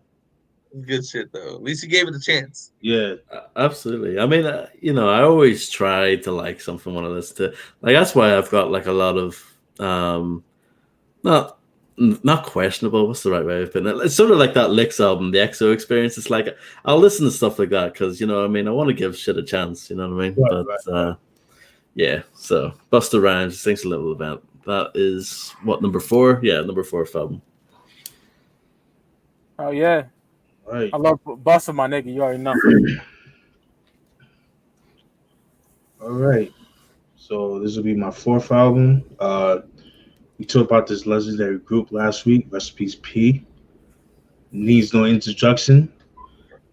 Good shit though. At least you gave it a chance. Yeah, absolutely. I mean, I always try to like something when I listen to. Like that's why I've got like a lot of not questionable. What's the right way of putting it? It's sort of like that Licks album, the EXO Experience. It's like I'll listen to stuff like that because I want to give shit a chance. You know what I mean? Right. Yeah. So Busta Rhymes, Thinks a Little Event. That is what, number 4? Yeah, number 4 album. Oh yeah. Right. I love Busta, my nigga. You already know. All right. So this will be my 4th album. We talked about this legendary group last week. Rest in peace, P. Needs no introduction.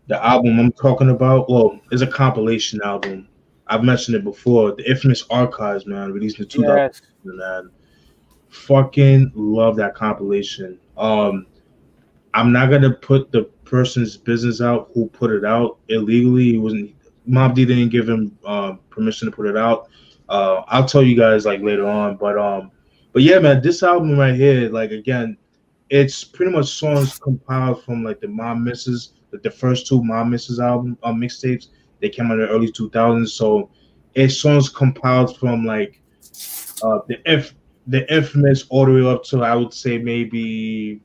The album I'm talking about, is a compilation album. I've mentioned it before. The infamous Archives, man, released in 2000. Man, fucking love that compilation. I'm not gonna put the person's business out who put it out illegally. It wasn't. Mobb Deep didn't give him permission to put it out. I'll tell you guys like later on, but yeah, man, this album right here, like again, it's pretty much songs compiled from like the Mom Misses the first two Mom Misses album mixtapes. They came out in the early 2000s, so its songs compiled from like the infamous all the way up to I would say maybe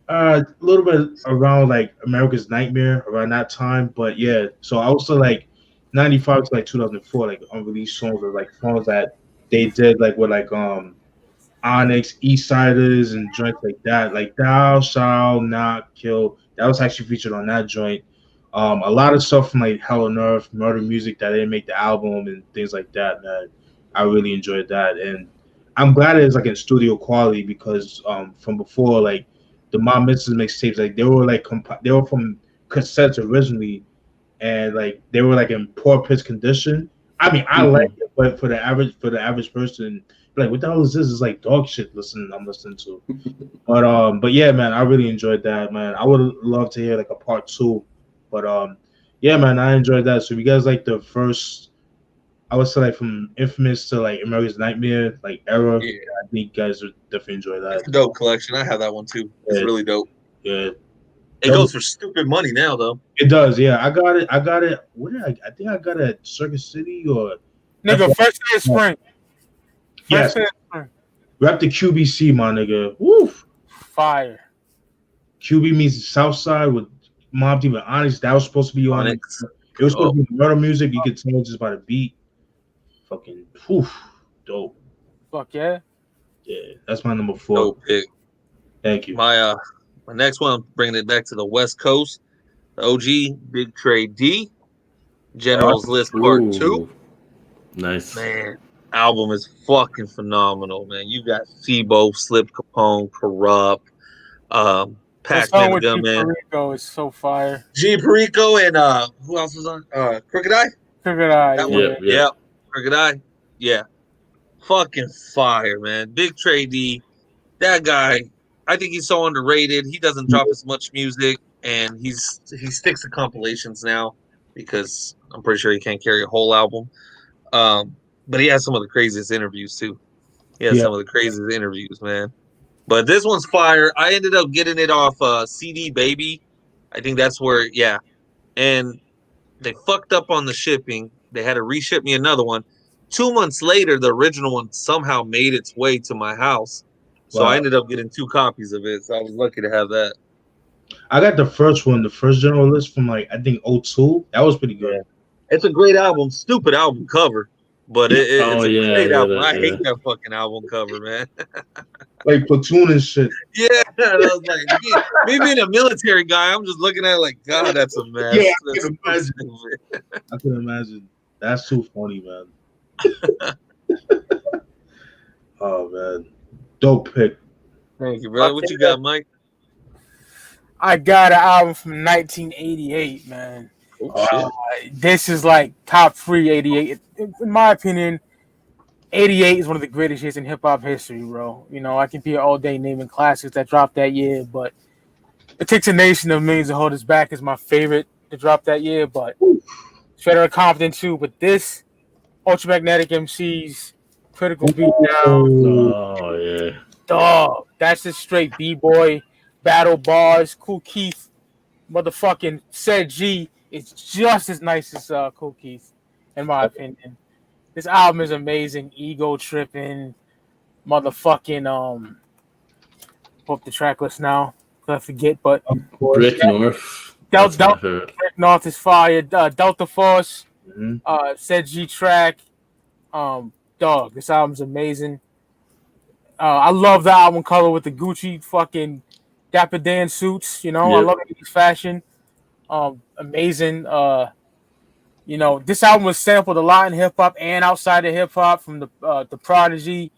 a little bit around like America's Nightmare around that time. But yeah, so I was still like 95 to like 2004, like unreleased songs or like songs that they did like with like Onyx, Eastsiders, and joints like that. Like Thou Shall Not Kill. That was actually featured on that joint. A lot of stuff from like Hell on Earth, Murder Music that didn't make the album and things like that, man. I really enjoyed that. And I'm glad it's like in studio quality because from before, like the Mom Misses mixtapes, like they were like they were from cassettes originally and like they were like in poor pitch condition. I mean, I like it, but for the average person, like, what the hell is this? It's like dog shit. I'm listening to. But yeah, man, I really enjoyed that, man. I would love to hear like a part 2, but yeah, man, I enjoyed that. So if you guys like the first, I would say like from Infamous to like America's Nightmare like era, Yeah. I think you guys would definitely enjoy that. It's a dope collection. I have that one too. It's really dope. Yeah. It goes for stupid money now, though. It does, yeah. I got it. Where did I think I got it at Circus City or Nigga, first day of spring. Yes. Rep the QBC, my nigga. Woof. Fire. QB means Southside with Mob Deep and Onyx. That was supposed to be on it. It was supposed to be Murder Music. You could tell just by the beat. Fucking poof. Dope. Fuck yeah. Yeah, that's my number 4. Dope pick. Thank you. My next one, I'm bringing it back to the West Coast. The OG, Big Tray Deee. General's List Part 2. Nice. Man, album is fucking phenomenal, man. You got Febo, Slip Capone, Corrupt, Pac-Man, Gunman. Perico is so fire. G Perico and who else was on? Crooked Eye? Crooked Eye. That one. Yeah. Crooked Eye. Yeah. Fucking fire, man. Big Tray Deee. That guy, I think he's so underrated. He doesn't drop as much music, and he sticks to compilations now because I'm pretty sure he can't carry a whole album. But he has some of the craziest interviews too. He has some of the craziest interviews, man. But this one's fire. I ended up getting it off CD Baby. I think that's where, yeah. And they fucked up on the shipping. They had to reship me another one. 2 months later, the original one somehow made its way to my house. So I ended up getting 2 copies of it. So I was lucky to have that. I got the first one, the first General List from like, I think 02. That was pretty good. It's a great album. Stupid album cover. But it's a great album. I hate that fucking album cover, man. Like Platoon and shit. Yeah, I was like, me being a military guy, I'm just looking at it like, God, that's a mess. Yeah, I can imagine. That's too funny, man. Oh man, dope pick. Thank you, brother. What you got, Mike? I got an album from 1988, man. This is like top 3 88. In my opinion, 88 is one of the greatest hits in hip hop history, bro. You know, I can be here all day naming classics that dropped that year, but It Takes a Nation of Millions to Hold Us Back is my favorite to drop that year, but Straight Outta Compton too. But this, Ultramagnetic MCs, Critical Beatdown. Oh yeah. Dog, that's just straight B-boy battle bars. Kool Keith, motherfucking Said G is just as nice as Kool Keith, in my opinion. This album is amazing. Ego tripping, motherfucking pull up the track list now. I forget, but Brick North. Brick North is fire. Delta Force, Said G track. Dog, this album's amazing. I love the album cover with the Gucci fucking Dapper Dan suits. You know, I love it in fashion. Amazing. You know, this album was sampled a lot in hip hop and outside of hip hop from the Prodigy.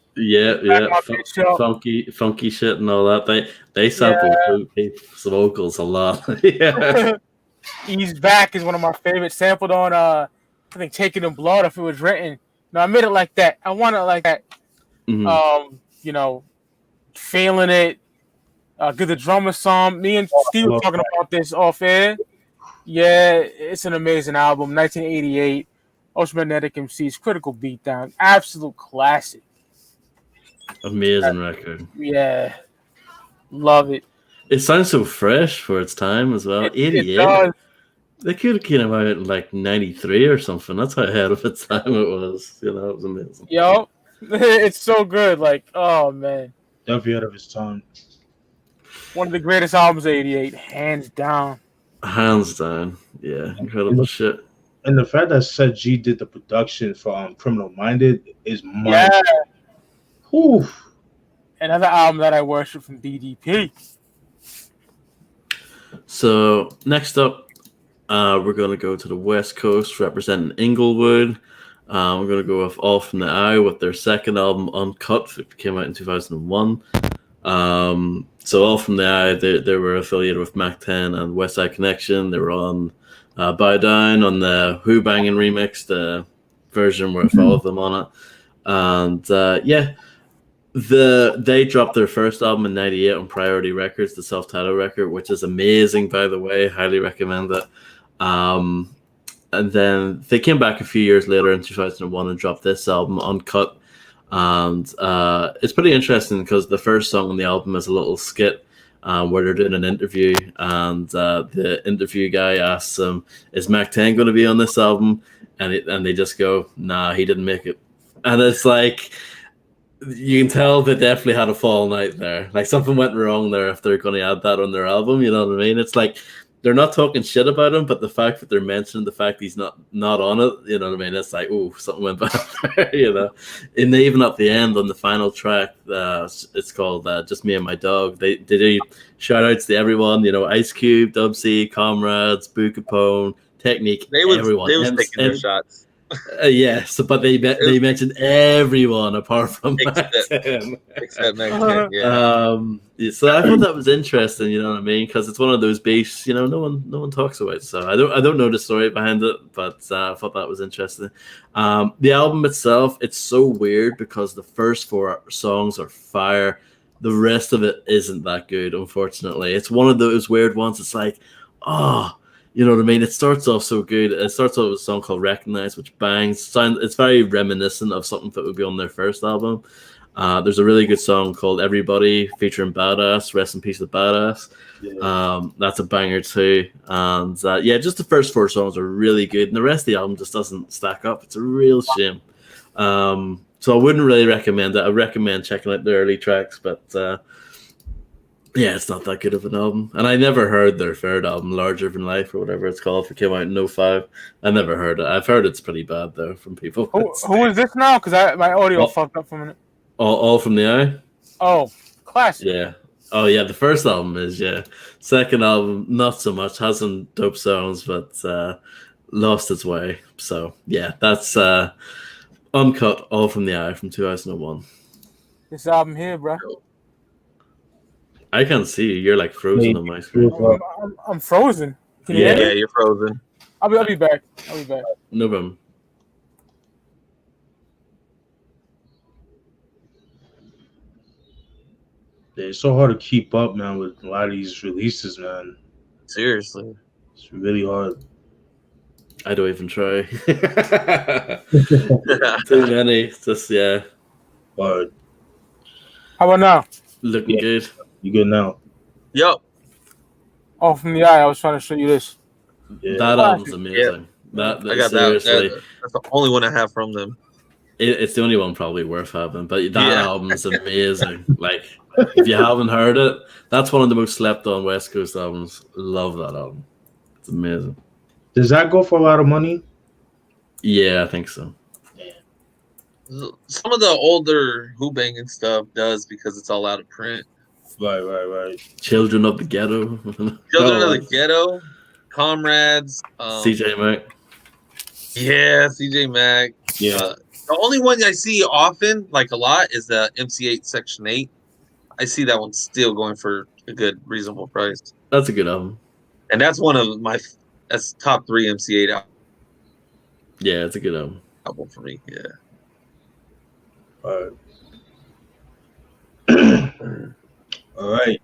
Funky shit and all that. They sampled people's vocals a lot. He's Back is one of my favorites. Sampled on I think Taking in Blood if it was written. No, I made it like that. I want it like that. Mm-hmm. You know, Feeling It. Give the drummer some. Me and Steve were talking about this off air. Yeah, it's an amazing album. 1988. Ultramagnetic MCs, Critical Beatdown. Absolute classic. Amazing record. Yeah. Love it. It sounds so fresh for its time as well. It 88. does. They could have came out in like 93 or something. That's how ahead of its time it was. You know, it was amazing. Yo, it's so good. Like, oh man, Definitely out of his time. one of the greatest albums of '88, hands down. Hands down. Yeah, incredible shit. And the fact that Seth G did the production for Criminal Minded is Yeah, Whew. another album that I worship from DDP. So next up, we're going to go to the West Coast representing Inglewood. We're going to go with All From The Eye with their second album, Uncut. It came out in 2001. So All From The Eye, they were affiliated with Mac 10 and West Side Connection. They were on Bow Down on the Who Bangin' remix, the version with all of them on it. And they dropped their first album in 98 on Priority Records, the self-titled record, which is amazing, by the way. Highly recommend it. And then they came back a few years later in 2001 and dropped this album, Uncut. And it's pretty interesting because the first song on the album is a little skit where they're doing an interview, and the interview guy asks them, "Is Mac 10 going to be on this album?" And they just go, "Nah, he didn't make it." And it's like, you can tell they definitely had a fall night there. Like something went wrong there if they're going to add that on their album. You know what I mean? It's like they're not talking shit about him, but the fact that they're mentioning the fact he's not on it, you know what I mean? It's like, oh, something went bad there, you know. And even at the end on the final track, it's called Just Me and My Dog. They do shout outs to everyone, you know, Ice Cube, Dub C, Comrades, Boo Capone, Technique, everyone. They was taking their shots. Yes, but they mentioned everyone apart from except Mac 10. Yeah. So I thought that was interesting. You know what I mean? Because it's one of those beefs. You know, no one talks about. So I don't know the story behind it, but I thought that was interesting. The album itself, it's so weird because the first 4 songs are fire. The rest of it isn't that good, unfortunately. It's one of those weird ones. It's like, oh. You know what I mean? It starts off so good. It starts off with a song called Recognize, which bangs. It's very reminiscent of something that would be on their first album. There's a really good song called Everybody featuring Badass. Rest in peace to Badass. Yeah. That's a banger too. And just the first 4 songs are really good. And the rest of the album just doesn't stack up. It's a real shame. So I wouldn't really recommend it. I recommend checking out the early tracks, but it's not that good of an album. And I never heard their third album, Larger Than Life or whatever it's called. It came out in 2005. I never heard it. I've heard it's pretty bad though from people. Who is this now? Because my audio fucked up for a minute. All From The Eye? Oh, classic. Yeah. Oh yeah, the first album is, yeah. Second album, not so much. Has some dope songs, but lost its way. So yeah, that's Uncut, All From The Eye from 2001. This album here, bro. I can't see you. You're like frozen on my screen. I'm frozen. Can you hear me? hear me? Yeah, you're frozen. I'll be back. No problem. Yeah, it's so hard to keep up, man, with a lot of these releases, man. Seriously. It's really hard. I don't even try. Too many. Just, yeah. Hard. How about now? Looking good. You good now? Yo. All From The Eye. I was trying to show you this. Yeah. That album's amazing. Yeah. That I got seriously. that's the only one I have from them. It's the only one probably worth having, but that album's amazing. Like, if you haven't heard it, that's one of the most slept on West Coast albums. Love that album. It's amazing. Does that go for a lot of money? Yeah, I think so. Some of the older Who Bangin' stuff does because it's all out of print. Right. Children of the Ghetto. Children of the Ghetto, Comrades, CJ Mac. Yeah, CJ Mac. Yeah. The only one I see often, like a lot, is the MC8 Section 8. I see that one still going for a good, reasonable price. That's a good album. And that's one of that's top 3 MC8 album. Yeah, it's a good album For me, yeah. All right. All right.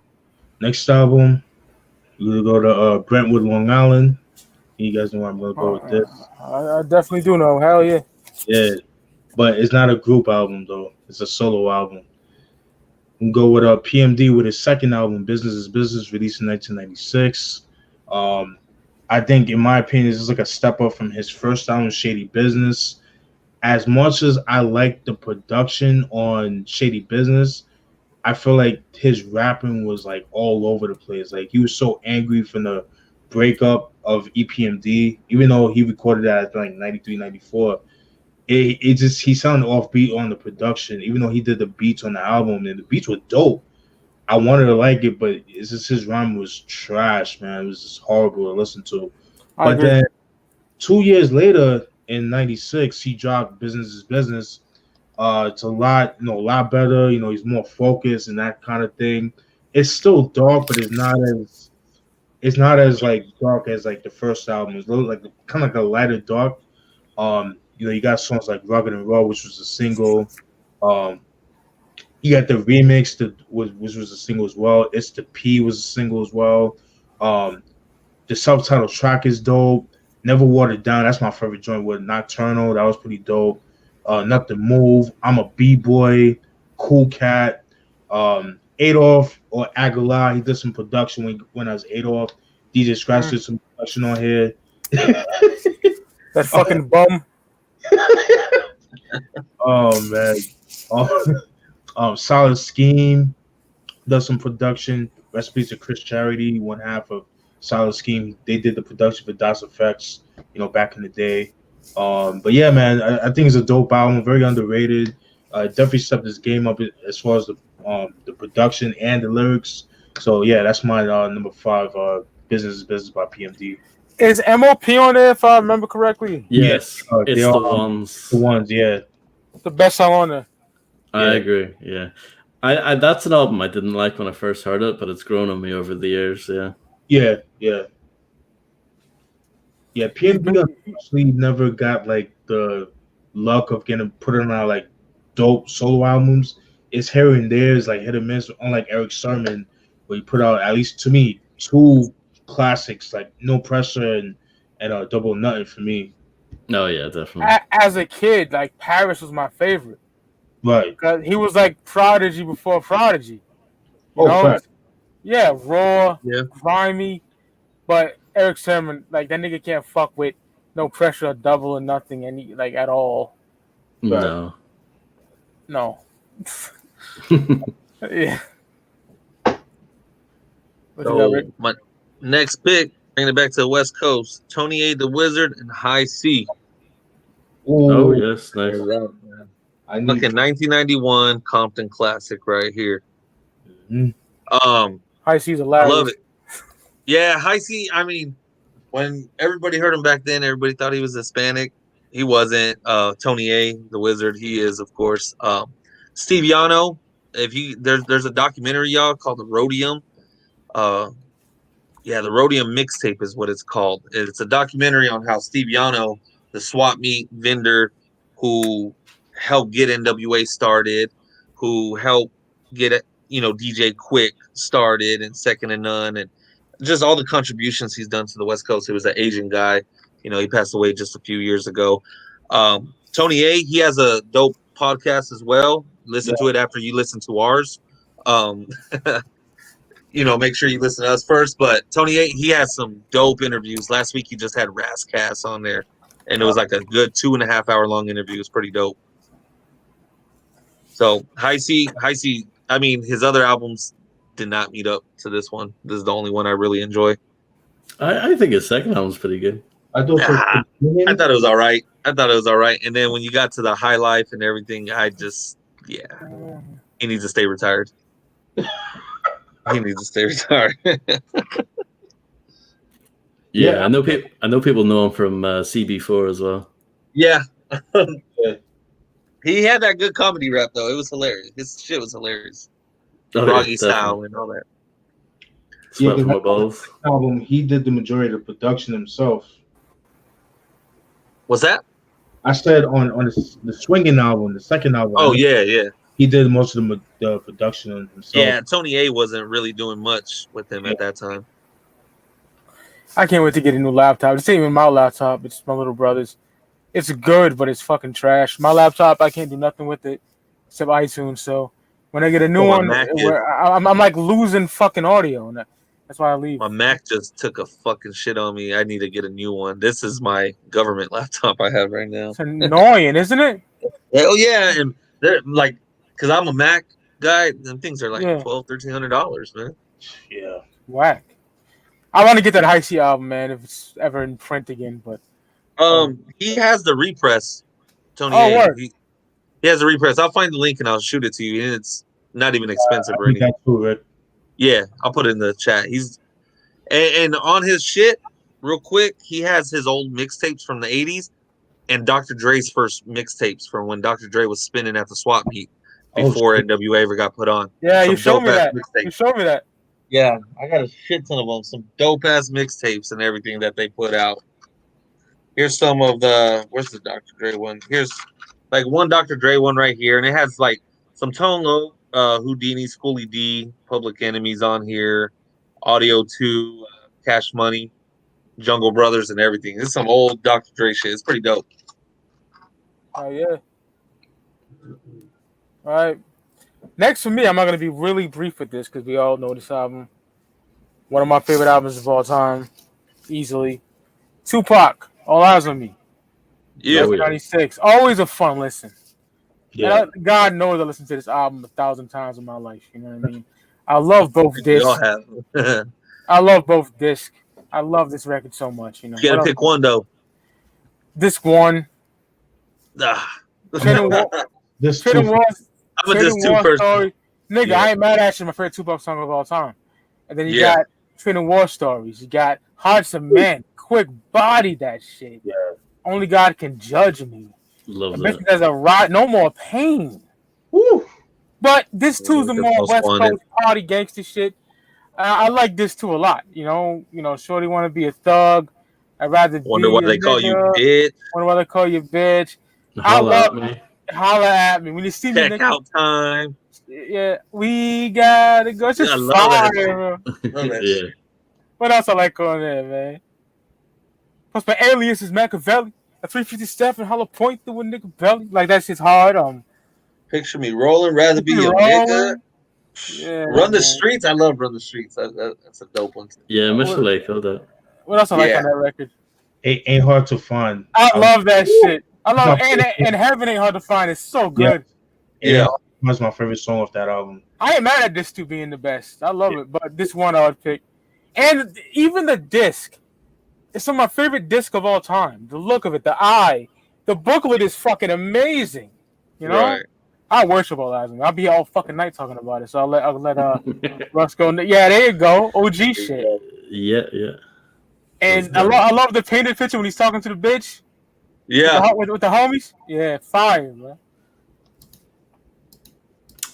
Next album, we're going to go to Brentwood, Long Island. You guys know where I'm going to go with this. I definitely do know. Hell yeah. Yeah. But it's not a group album, though. It's a solo album. We'll go with PMD with his second album, Business is Business, released in 1996. I think, in my opinion, this is like a step up from his first album, Shady Business. As much as I like the production on Shady Business, I feel like his rapping was like all over the place. Like he was so angry from the breakup of EPMD, even though he recorded that at like 93, 94. It just, he sounded offbeat on the production, even though he did the beats on the album, and the beats were dope. I wanted to like it, but it's just his rhyme was trash, man. It was just horrible to listen to. But then 2 years later, in '96, he dropped Business is Business. It's a lot better. He's more focused and that kind of thing. It's still dark, but it's not as like dark as like the first album. It's a little like kind of like a lighter dark. You got songs like Rugged and Raw, which was a single. You got the remix, which was a single as well. It's the P was a single as well. The self-titled track is dope. Never Watered Down, that's my favorite joint with Nocturnal. That was pretty dope. Nothing Move, I'm a B-Boy, Cool Cat, Adolf or Aguilar. He did some production when I was Adolf. DJ Scratch did some production on here. That fucking bum. Oh man. Solid Scheme does some production. Recipes to Chris Charity, one half of Solid Scheme. They did the production for DOS Effects, back in the day. But yeah, man, I think it's a dope album, very underrated. Definitely stepped his game up as far as the production and the lyrics. So yeah, that's my number 5, Business is Business by PMD. Is MOP on there, if I remember correctly? Yes, it's the ones. The ones, yeah. The best song on there. I agree. Yeah, I that's an album I didn't like when I first heard it, but it's grown on me over the years. Yeah. Yeah, PMD actually never got like the luck of putting out like dope solo albums. It's here and there, it's like hit or miss. Unlike Eric Sermon, where he put out, at least to me, 2 classics like No Pressure and Double Nothing for me. Oh yeah, definitely. As a kid, like Paris was my favorite. Right. Because he was like Prodigy before Prodigy. You know? Fact. Yeah, raw, Yeah. grimy, but Eric Sermon, like that nigga can't fuck with No Pressure or Double or Nothing at all. No. Yeah. So my next pick, bringing it back to the West Coast, Tony A. the Wizard and High C. Oh yes, nice. Fucking 1991 Compton classic right here. Mm-hmm. High C's hilarious. I love it. Yeah, High C. I mean, when everybody heard him back then, everybody thought he was Hispanic. He wasn't. Tony A. the Wizard. He is, of course. Steve Yano. There's a documentary, y'all, called The Rhodium. The Rhodium Mixtape is what it's called. It's a documentary on how Steve Yano, the swap meet vendor who helped get NWA started, who helped get DJ Quick started and Second to None, and just all the contributions he's done to the West Coast. He was an Asian guy. He passed away just a few years ago. Tony A, he has a dope podcast as well. Listen to it after you listen to ours. Make sure you listen to us first. But Tony A, he has some dope interviews. Last week he just had Rascass on there, and it was like a good 2.5 hour long interview. It was pretty dope. So High C. I mean, his other albums did not meet up to this one. This is the only one I really enjoy. I think his second album's pretty good. I thought it was all right. And then when you got to the High Life and everything, he needs to stay retired. I know people know him from CB4 as well. Yeah. He had that good comedy rap though. It was hilarious. His shit was hilarious. Froggy style and all that. Sweat from above. Album, he did the majority of the production himself. What's that? I said on the Swinging album, the second album. Oh yeah. He did most of the production on himself. Yeah, Tony A wasn't really doing much with him at that time. I can't wait to get a new laptop. It's not even my laptop. It's my little brother's. It's good, but it's fucking trash. My laptop, I can't do nothing with it except iTunes. So When I get a new one, I'm like losing fucking audio, and that's why I leave. My Mac just took a fucking shit on me. I need to get a new one. This is my government laptop I have right now. It's annoying, isn't it? Hell yeah, and they're like, because I'm a Mac guy, them things are like $1,200-$1,300, man. Yeah, whack. I want to get that High C album, man, if it's ever in print again. But he has the repress. Tony, he has a repress. I'll find the link and I'll shoot it to you. And it's not even expensive or anything. Yeah, I'll put it in the chat. He's and on his shit, real quick, he has his old mixtapes from the 80s and Dr. Dre's first mixtapes from when Dr. Dre was spinning at the swap meet before NWA ever got put on. Yeah, you showed me that. You showed me that. Yeah, I got a shit ton of them. Some dope ass mixtapes and everything that they put out. Here's some of the. Where's the Dr. Dre one? Here's like one Dr. Dre one right here, and it has like some Tone Loc, Houdini, Schoolie D, Public Enemies on here, Audio 2, Cash Money, Jungle Brothers, and everything. This is some old Dr. Dre shit. It's pretty dope. Oh yeah. All right. Next for me, I'm not gonna be really brief with this because we all know this album. One of my favorite albums of all time, easily. Tupac, All Eyes on Me. Yeah. 96. Always a fun listen. Yeah. God knows I listened to this album 1,000 times in my life. You know what I mean? I love both discs. We all have. I love both discs. I love this record so much. You know. You gotta pick one though. Disc 1. This I'm a Disc 2 person. Nigga, yeah. I ain't mad at you. My favorite Tupac song of all time. And then you got Twin War Stories. You got Hearts of Men. Quick body that shit. Yeah. Only God Can Judge Me. Love that. There's a ride, No More Pain. Woo. But this too is the more West Coast party gangster shit. I like this too a lot. You know, Shorty want to be a thug. I'd rather wonder why they call you bitch. Wonder why they call you bitch. Holla at me when you see me. Check out time. Yeah, we gotta go. It's just fire. Yeah. What else I like on there, man? Plus my alias is Machiavelli. A 357 hollow point through a nigga belly. Like that shit's hard. Picture me rolling, rather be a nigga. Yeah, Run the Streets. I love Run the Streets. That's a dope one. Yeah, Mr. Lake, all that. What else I like on that record? It ain't hard to find. I love that shit. I love and Heaven Ain't Hard to Find. It's so good. Yeah. That's my favorite song off that album. I ain't mad at this two being the best. I love it, but this one I would pick. And even the disc. It's some of my favorite disc of all time. The look of it, the eye, the booklet is fucking amazing. You know, right. I worship all that. I'll be all fucking night talking about it. So I'll let Russ go. Yeah, there you go. OG shit. Yeah. And I love the painted picture when he's talking to the bitch. Yeah, with the homies. Yeah, fire, man.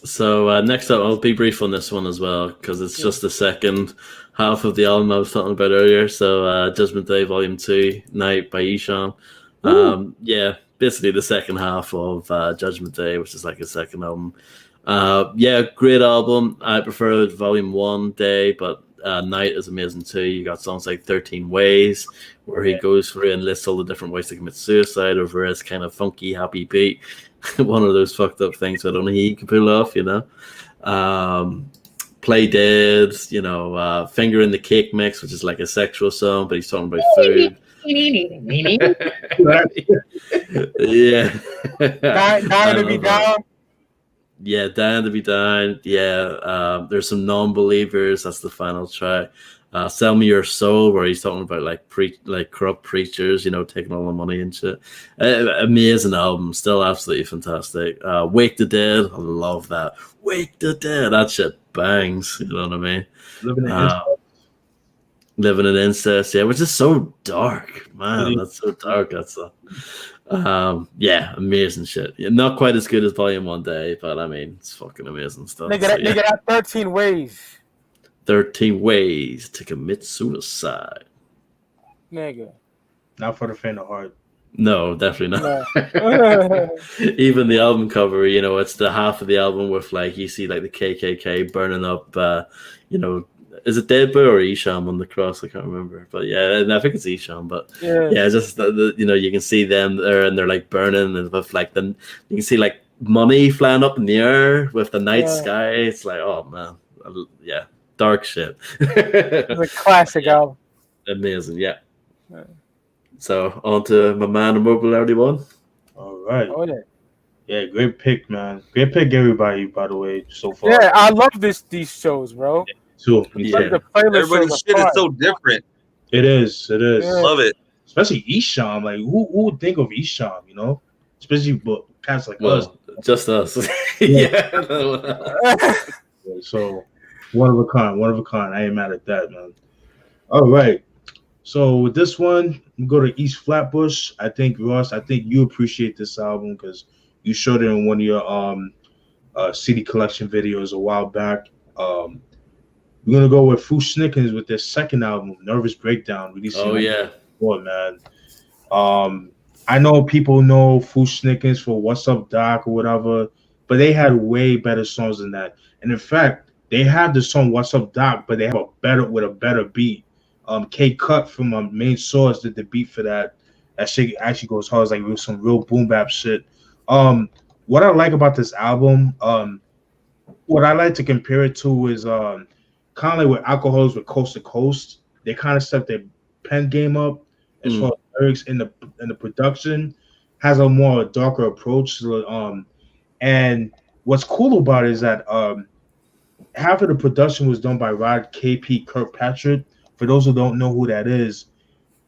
So next up, I'll be brief on this one as well because it's just the second half of the album I was talking about earlier. So Judgment Day Volume 2, Night by Ishan. Basically the second half of Judgment Day, which is like his second album. Great album. I prefer Volume 1, Day, but Night is amazing too. You got songs like 13 Ways, where he goes through and lists all the different ways to commit suicide over his kind of funky, happy beat. One of those fucked up things that only he can pull off, you know. Play Dead, you know, Finger in the Cake Mix, which is like a sexual song, but he's talking about food. Yeah. Dying to Be Down. Yeah, Dying to Be Down. Yeah, there's some Non-Believers. That's the final track. Sell Me Your Soul, where he's talking about like corrupt preachers, you know, taking all the money and shit. Amazing album, still absolutely fantastic. Wake the Dead, I love that. Wake the Dead, that shit bangs. You know what I mean? Living in Incest, yeah, which is so dark, man. That's so dark. That's amazing shit. Yeah, not quite as good as Volume 1 Day, but I mean, it's fucking amazing stuff. Nigga, that 13 Ways. 13 Ways to Commit Suicide. Nigga. Not for the faint of heart. No, definitely not. Even the album cover, you know, it's the half of the album with like you see like the KKK burning up, you know, is it Dead Boy or Isham on the cross? I can't remember, but yeah, I think it's Isham. But yeah, just you know, you can see them there and they're like burning, and with like you can see like money flying up in the air with the night Yeah. sky. It's like, oh man, yeah, dark shit. It's a classic Yeah. album. Amazing, yeah. Yeah. So on to my man Immobile 31. All right. Oh yeah. Yeah, great pick, man. Great pick, everybody. By the way, so far. Yeah, I love these shows, bro. Too. Me Yeah. too. The playlist Everybody's shows shit are is fire. so different. It is. It is. Yeah. Love it. Especially Ishan. Like, who would think of Ishan? You know, especially but cats like us. Well, just us. Yeah. So one of a kind. One of a kind. I ain't mad at that, man. All right. So with this one, we go to East Flatbush. I think Ross. I think you appreciate this album because you showed it in one of your CD collection videos a while back. We're gonna go with Fu-Schnickens with their second album, Nervous Breakdown, released. Oh yeah. Man. I know people know Fu-Schnickens for What's Up Doc or whatever, but they had way better songs than that. And in fact, they had the song What's Up Doc, but they have a better beat. K Cut from Main Source did the beat for that. That shit actually goes hard. It's like some real boom bap shit. What I like about this album, what I like to compare it to is kind of like with Alkaholiks with Coast to Coast. They kind of stepped their pen game up as far as lyrics in the production has a more darker approach. And what's cool about it is that half of the production was done by Rod KP Kirkpatrick. For those who don't know who that is,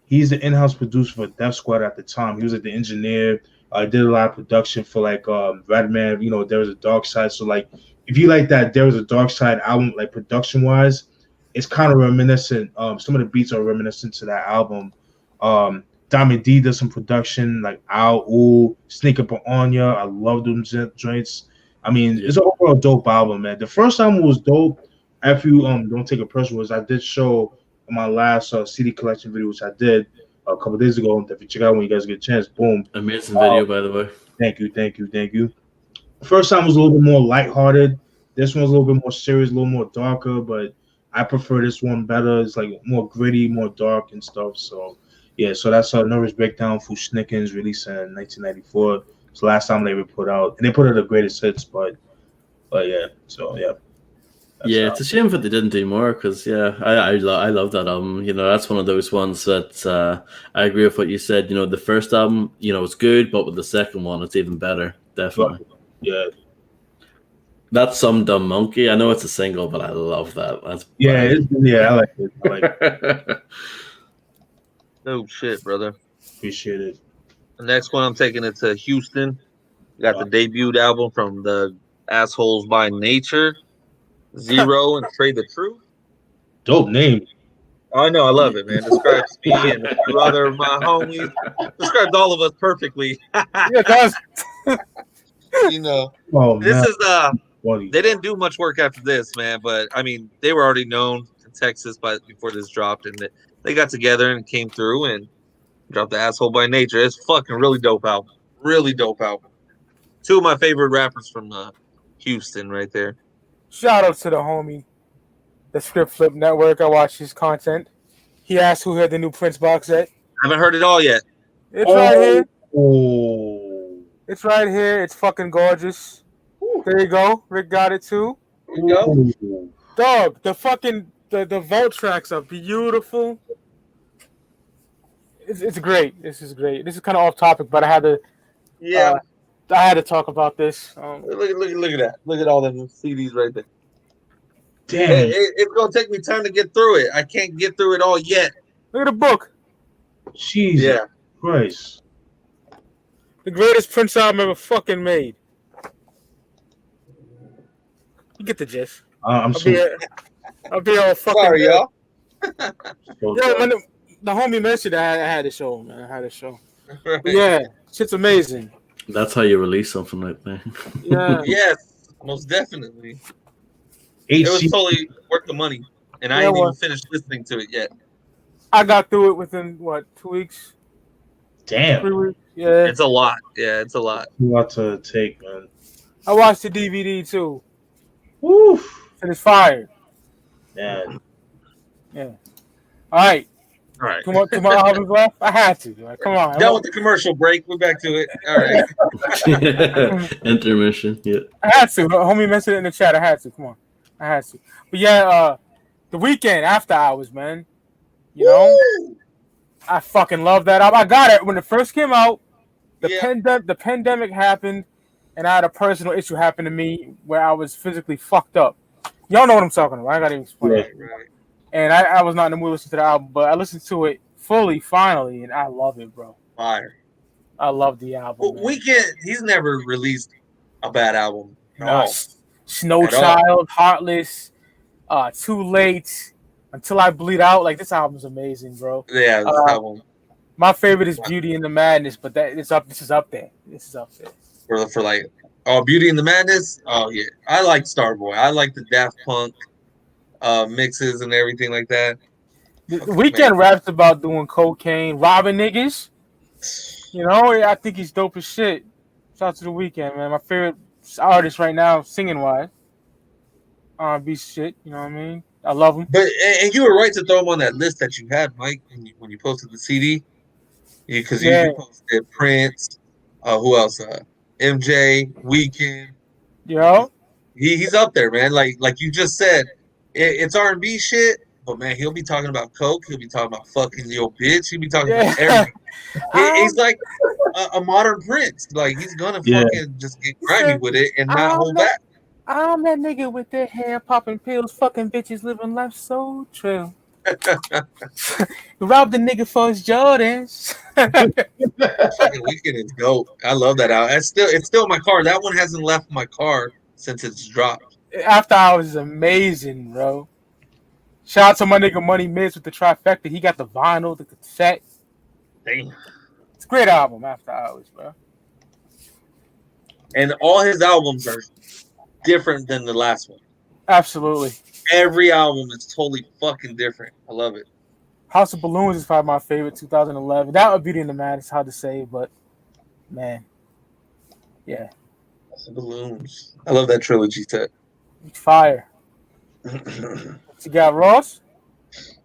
he's the in-house producer for Def Squad at the time. He was like the engineer. Did a lot of production for like Redman. You know, There Was a Dark Side. So like, if you like that There Was a Dark Side album, like production wise, it's kind of reminiscent. Some of the beats are reminiscent to that album. Diamond D does some production like Ow, Sneak Up On Ya. I love them joints. I mean, it's an overall dope album, man. The first album was dope. If you don't take it personal, was I did show my last CD collection video, which I did a couple days ago. If you check out when you guys get a chance, boom. Amazing video, by the way. Thank you. First time was a little bit more lighthearted. This one's a little bit more serious, a little more darker, but I prefer this one better. It's like more gritty, more dark and stuff. So yeah, so that's Nervous Breakdown, Fu-Schnickens, released in 1994. It's the last time they were put out, and they put out the greatest hits. But yeah, so yeah. Yeah, it's a shame that they didn't do more because I love that album. You know, that's one of those ones that I agree with what you said. You know, the first album, you know, it's good, but with the second one, it's even better. Definitely. Yeah. That's Some Dumb Monkey. I know it's a single, but I love that. That's I like it. No shit, brother. Appreciate it. The next one I'm taking it to Houston. Got the debut album from the Assholes by Nature, Zero and Tray the Truth. Dope name. I know, I love it, man. Describes me and a few other of my homies. Describes all of us perfectly. Yeah, it does. You know, This is they didn't do much work after this, man. But I mean, they were already known in Texas before this dropped, and they got together and came through and dropped the Asshole by Nature. It's fucking really dope album. Really dope album. Two of my favorite rappers from Houston, right there. Shout out to the homie, the Script Flip Network. I watch his content. He asked who had the new Prince box set. Haven't heard it all yet. It's right here. Oh. It's right here. It's fucking gorgeous. There you go. Rick got it too. There you go. Dog, the vault tracks are beautiful. It's great. This is great. This is kind of off topic, but I had to talk about this. Look at that. Look at all them CDs right there. Damn. It's gonna take me time to get through it. I can't get through it all yet. Look at the book. Jesus Christ. The greatest Prince album ever fucking made. You get the gist. I'll be all fucking. Sorry, y'all. Yeah, the homie mentioned I had a show, man. I had a show. But yeah, shit's amazing. That's how you release something like that. Yeah. Yes, most definitely. It was totally worth the money, and I ain't even finished listening to it yet. I got through it within 2 weeks. Damn. 3 weeks. Yeah. It's a lot. Yeah, it's a lot. A lot to take, man. I watched the DVD too. Woof. And it's fire. Yeah. Yeah. All right. All right. Two more albums left. I had to. Like, come on. Done with the commercial break. We're back to it. All right. Intermission. Yeah. I had to. Homie mentioned it in the chat. I had to. Come on. I had to. But yeah, the Weeknd After Hours, man. You know, I fucking love that album. I got it when it first came out. The pandemic happened, and I had a personal issue happen to me where I was physically fucked up. Y'all know what I'm talking about. I gotta even explain it. Right. And I was not in the mood to listen to the album, but I listened to it fully finally, and I love it, bro. Fire. I love the album. Well, Weeknd, he's never released a bad album. No. Snow At all. Child, Heartless, Too Late, Until I Bleed Out. Like, this album's amazing, bro. Yeah, this album. My favorite is Beauty and the Madness, but this is up there. For like, Beauty and the Madness. Oh yeah, I like Starboy. I like the Daft Punk mixes and everything like that. The Weeknd raps about doing cocaine, robbing niggas. You know, I think he's dope as shit. Shout out to the Weeknd, man. My favorite artist right now, singing wise. R&B shit. You know what I mean? I love him. But and you were right to throw him on that list that you had, Mike, when you posted the CD. Because you posted Prince, who else? MJ, Weeknd. Yo, he's up there, man. Like you just said, it's R&B shit, but man, he'll be talking about coke. He'll be talking about fucking your bitch. He'll be talking about everything. He's like a modern Prince. Like he's gonna fucking just get grimy with it and not hold back. I'm that nigga with their hair popping pills, fucking bitches, living life so true. Robbed the nigga for his Jordans. Weeknd is dope. I love that album. It's still in my car. That one hasn't left my car since it's dropped. After Hours is amazing, bro. Shout out to my nigga Money Miz with the trifecta. He got the vinyl, the cassette. Damn. It's a great album, After Hours, bro. And all his albums are different than the last one. Absolutely. Every album is totally fucking different. I love it. House of Balloons is probably my favorite, 2011. That would Beauty and the Madness, hard to say, but man, yeah. House of Balloons. I love that trilogy set. Fire. You got Ross?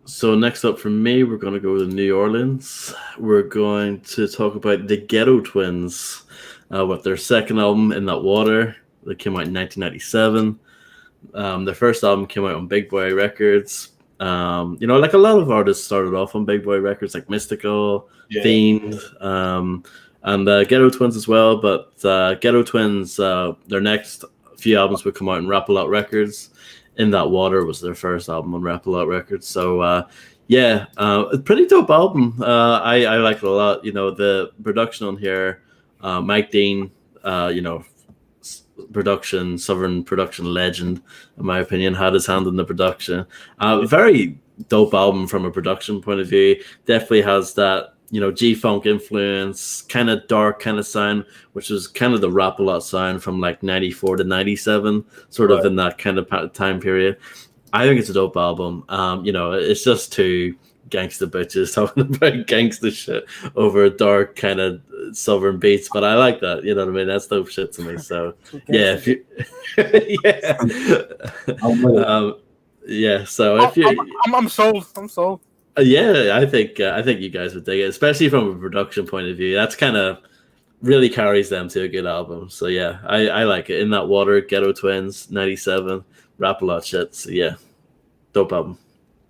So next up for me, we're going to go to New Orleans. We're going to talk about the Ghetto Twins with their second album, In That Water, that came out in 1997. Their first album came out on Big Boy Records. You know, like a lot of artists started off on Big Boy Records, like Mystical, Fiend, and Ghetto Twins as well. But Ghetto Twins, their next few albums would come out on Rap-A-Lot Records. In That Water was their first album on Rap-A-Lot Records. So, a pretty dope album. I like it a lot. You know, the production on here, Mike Dean, you know, Southern production legend, in my opinion, had his hand in the production. Very dope album from a production point of view. Definitely has that, you know, G-Funk influence, kind of dark kind of sound, which was kind of the Rap-A-Lot sound from like 94 to 97, sort of in that kind of time period. I think it's a dope album. You know, it's just two gangster bitches talking about gangster shit over dark kind of Southern beats, but I like that. You know what I mean? That's dope shit to me. So yeah, if you, yeah. So if you, I'm sold. I'm sold. Yeah, I think you guys would dig it, especially from a production point of view. That's kind of really carries them to a good album. So yeah, I like it. In That Water, Ghetto Twins, 97, Rap-A-Lot shit. So yeah, dope album.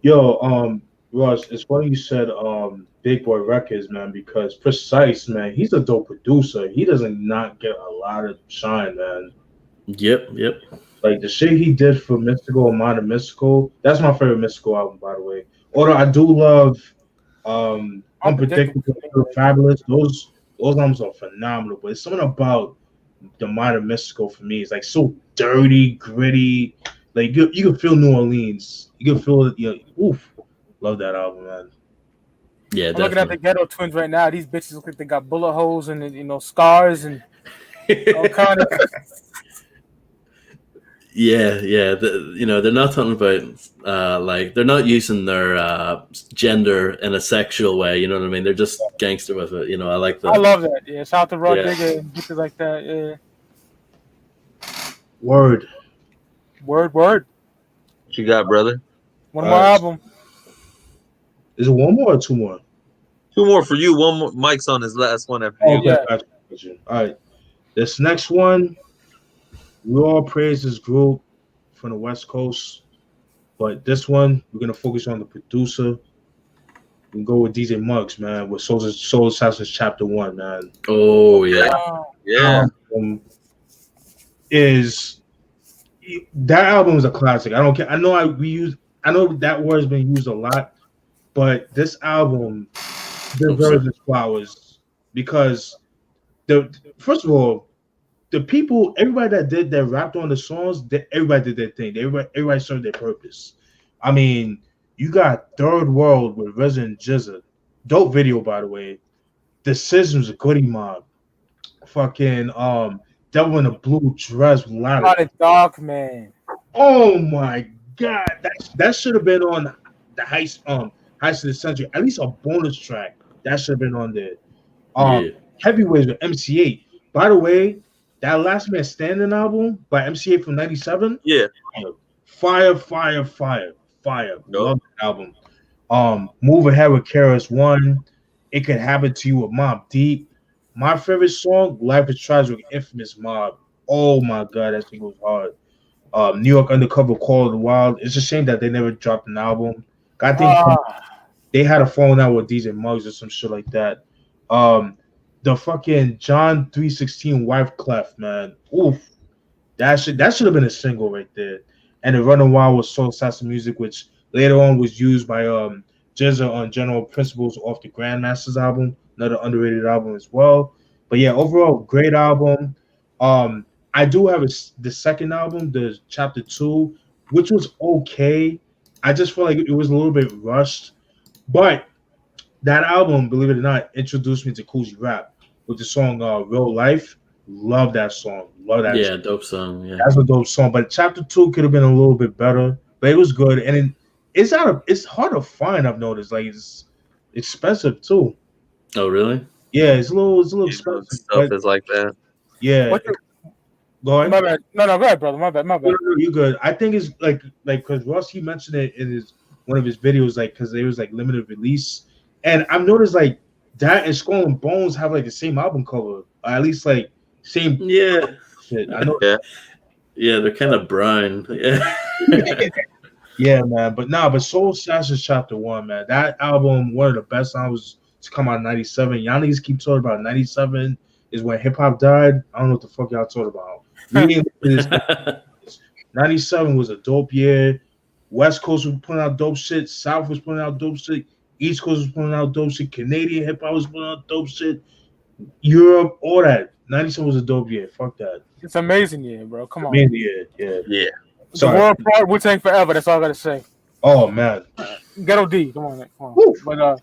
Yo, Ross, it's funny you said Big Boy Records, man, because Precise, man, he's a dope producer. He doesn't not get a lot of shine, man. Yep. Like the shit he did for Mystical and Modern Mystical, that's my favorite Mystical album, by the way. Although I do love Unpredictable, Fabulous. Those albums are phenomenal. But it's something about the Modern Mystical for me. It's like so dirty, gritty. Like you can feel New Orleans. You can feel it. You know, oof. Love that album, man. Yeah, I'm looking at the Ghetto Twins right now. These bitches look like they got bullet holes and, you know, scars and all kind of. Yeah. You know, they're not talking about like they're not using their gender in a sexual way. You know what I mean? They're just gangster with it. You know, I like that. I love that. Yeah, shout out to Raw Digger and bitches like that. Yeah. Word. What you got, brother? One more album. Is it one more or two more? Two more for you. One more. Mike's on his last one after you. Okay, got you. All right. This next one, we all praise this group from the West Coast, but this one we're gonna focus on the producer. We can go with DJ Muggs, man, with Soul Assassins Chapter 1, man. Oh yeah. Yeah. Is that album is a classic. I don't care. I know that word's been used a lot, but this album deserves its flowers because first of all, the people, everybody that rapped on the songs, everybody did their thing. Everybody served their purpose. I mean, you got Third World with Resident Jizza. Dope video, by the way. Decisions, Goody Mob. Fucking Devil in a Blue Dress with Ladder. Dark Man. Oh my god. That should have been on the Heist of the Century. At least a bonus track. That should have been on there. Heavyweights with MC8. By the way, that Last Man Standing album by MC8 from 97. Yeah. Fire. Love that album. Move Ahead with KRS One. It Could Happen to You with Mobb Deep. My favorite song, Life is Tragic with Infamous Mob. Oh my god, that thing goes hard. New York Undercover, Call of the Wild. It's a shame that they never dropped an album. I think they had a falling out with DJ Muggs or some shit like that. The fucking John 3:16 Wife Clef, man. Oof. That should have been a single right there. And the Running Wild was Soul Assassin Music, which later on was used by Jizza on General Principles off the Grandmasters album, another underrated album as well. But yeah, overall, great album. I do have the second album, the Chapter 2, which was okay. I just feel like it was a little bit rushed. But that album, believe it or not, introduced me to Coogee Rap with the song Real Life. Love that song. Yeah, dope song. Yeah, that's a dope song. But Chapter 2 could have been a little bit better, but it was good. And it's hard to find. I've noticed, like, it's expensive too. Oh really? Yeah, it's a little expensive. Stuff is like that. Yeah. Go ahead. My bad. No, go ahead, brother. My bad. No, you good. I think it's like because Ross, he mentioned it in one of his videos, like because there was like limited release, and I've noticed like that and Skull and Bones have like the same album cover, or at least like same. Yeah. Shit, I know. Yeah, they're kind of brown. Yeah. Yeah, man. But Soul Assassins Chapter 1, man. That album, one of the best albums to come out in 97. Y'all niggas keep talking about 97 is when hip hop died. I don't know what the fuck y'all talking about. 97 was a dope year. West Coast was putting out dope shit. South was putting out dope shit. East Coast was putting out dope shit. Canadian hip hop was putting out dope shit. Europe, all that. 97 was a dope year. Fuck that. It's amazing year, bro. Come on. Amazing year. Yeah. The world part, Wu-Tang forever. That's all I gotta say. Oh man. Ghetto D. Come on. But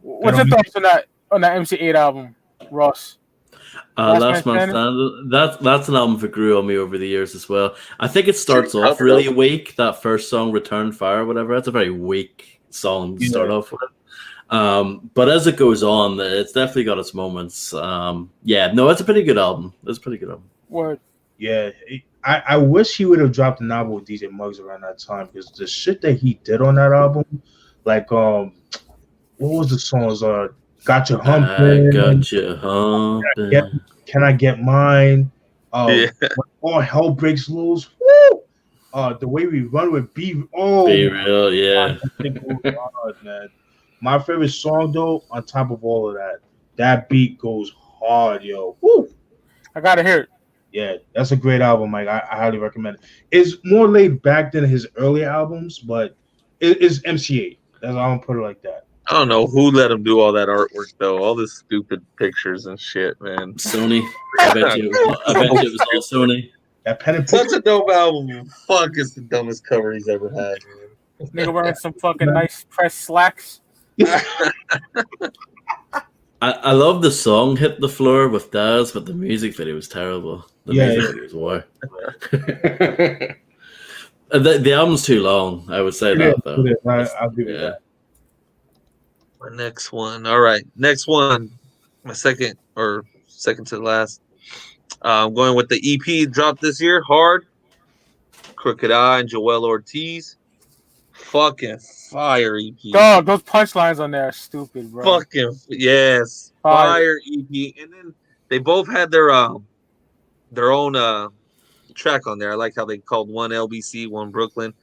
what's your thoughts on that MC8 album, Ross? Last Man Standing. That's an album that grew on me over the years as well. I think it starts off really weak. That first song, Return Fire, whatever. That's a very weak song to start off with. But as it goes on, it's definitely got its moments. It's a pretty good album. Word. Yeah. I wish he would have dropped an album with DJ Muggs around that time because the shit that he did on that album, like what was the songs? Got Your Humping. Got Your Humping. Can I Get Mine? When All Hell Breaks Loose. Woo! The Way We Run with Be. Oh, Be Real, yeah. God, man. My favorite song though, on top of all of that beat goes hard, yo. Woo! I gotta hear it. Yeah, that's a great album, Mike. I highly recommend it. It's more laid back than his early albums, but it's MC8. I'm gonna put it like that. I don't know who let him do all that artwork though. All the stupid pictures and shit, man. Sony. I bet you it was all Sony. That pen and Such a dope album. Fuck, it's the dumbest cover he's ever had, man. This nigga wearing some fucking nice press slacks. I love the song "Hit the Floor" with Daz, but the music video was terrible. The music video was war. The album's too long. I would say that though. I'll give you that. My next one. All right, next one. My second to the last. I'm going with the EP dropped this year. Hard. Crooked Eye and Joel Ortiz. Fucking fire EP. Dog, those punchlines on there are stupid, bro. Fucking yes, fire EP. And then they both had their own track on there. I like how they called one LBC, one Brooklyn.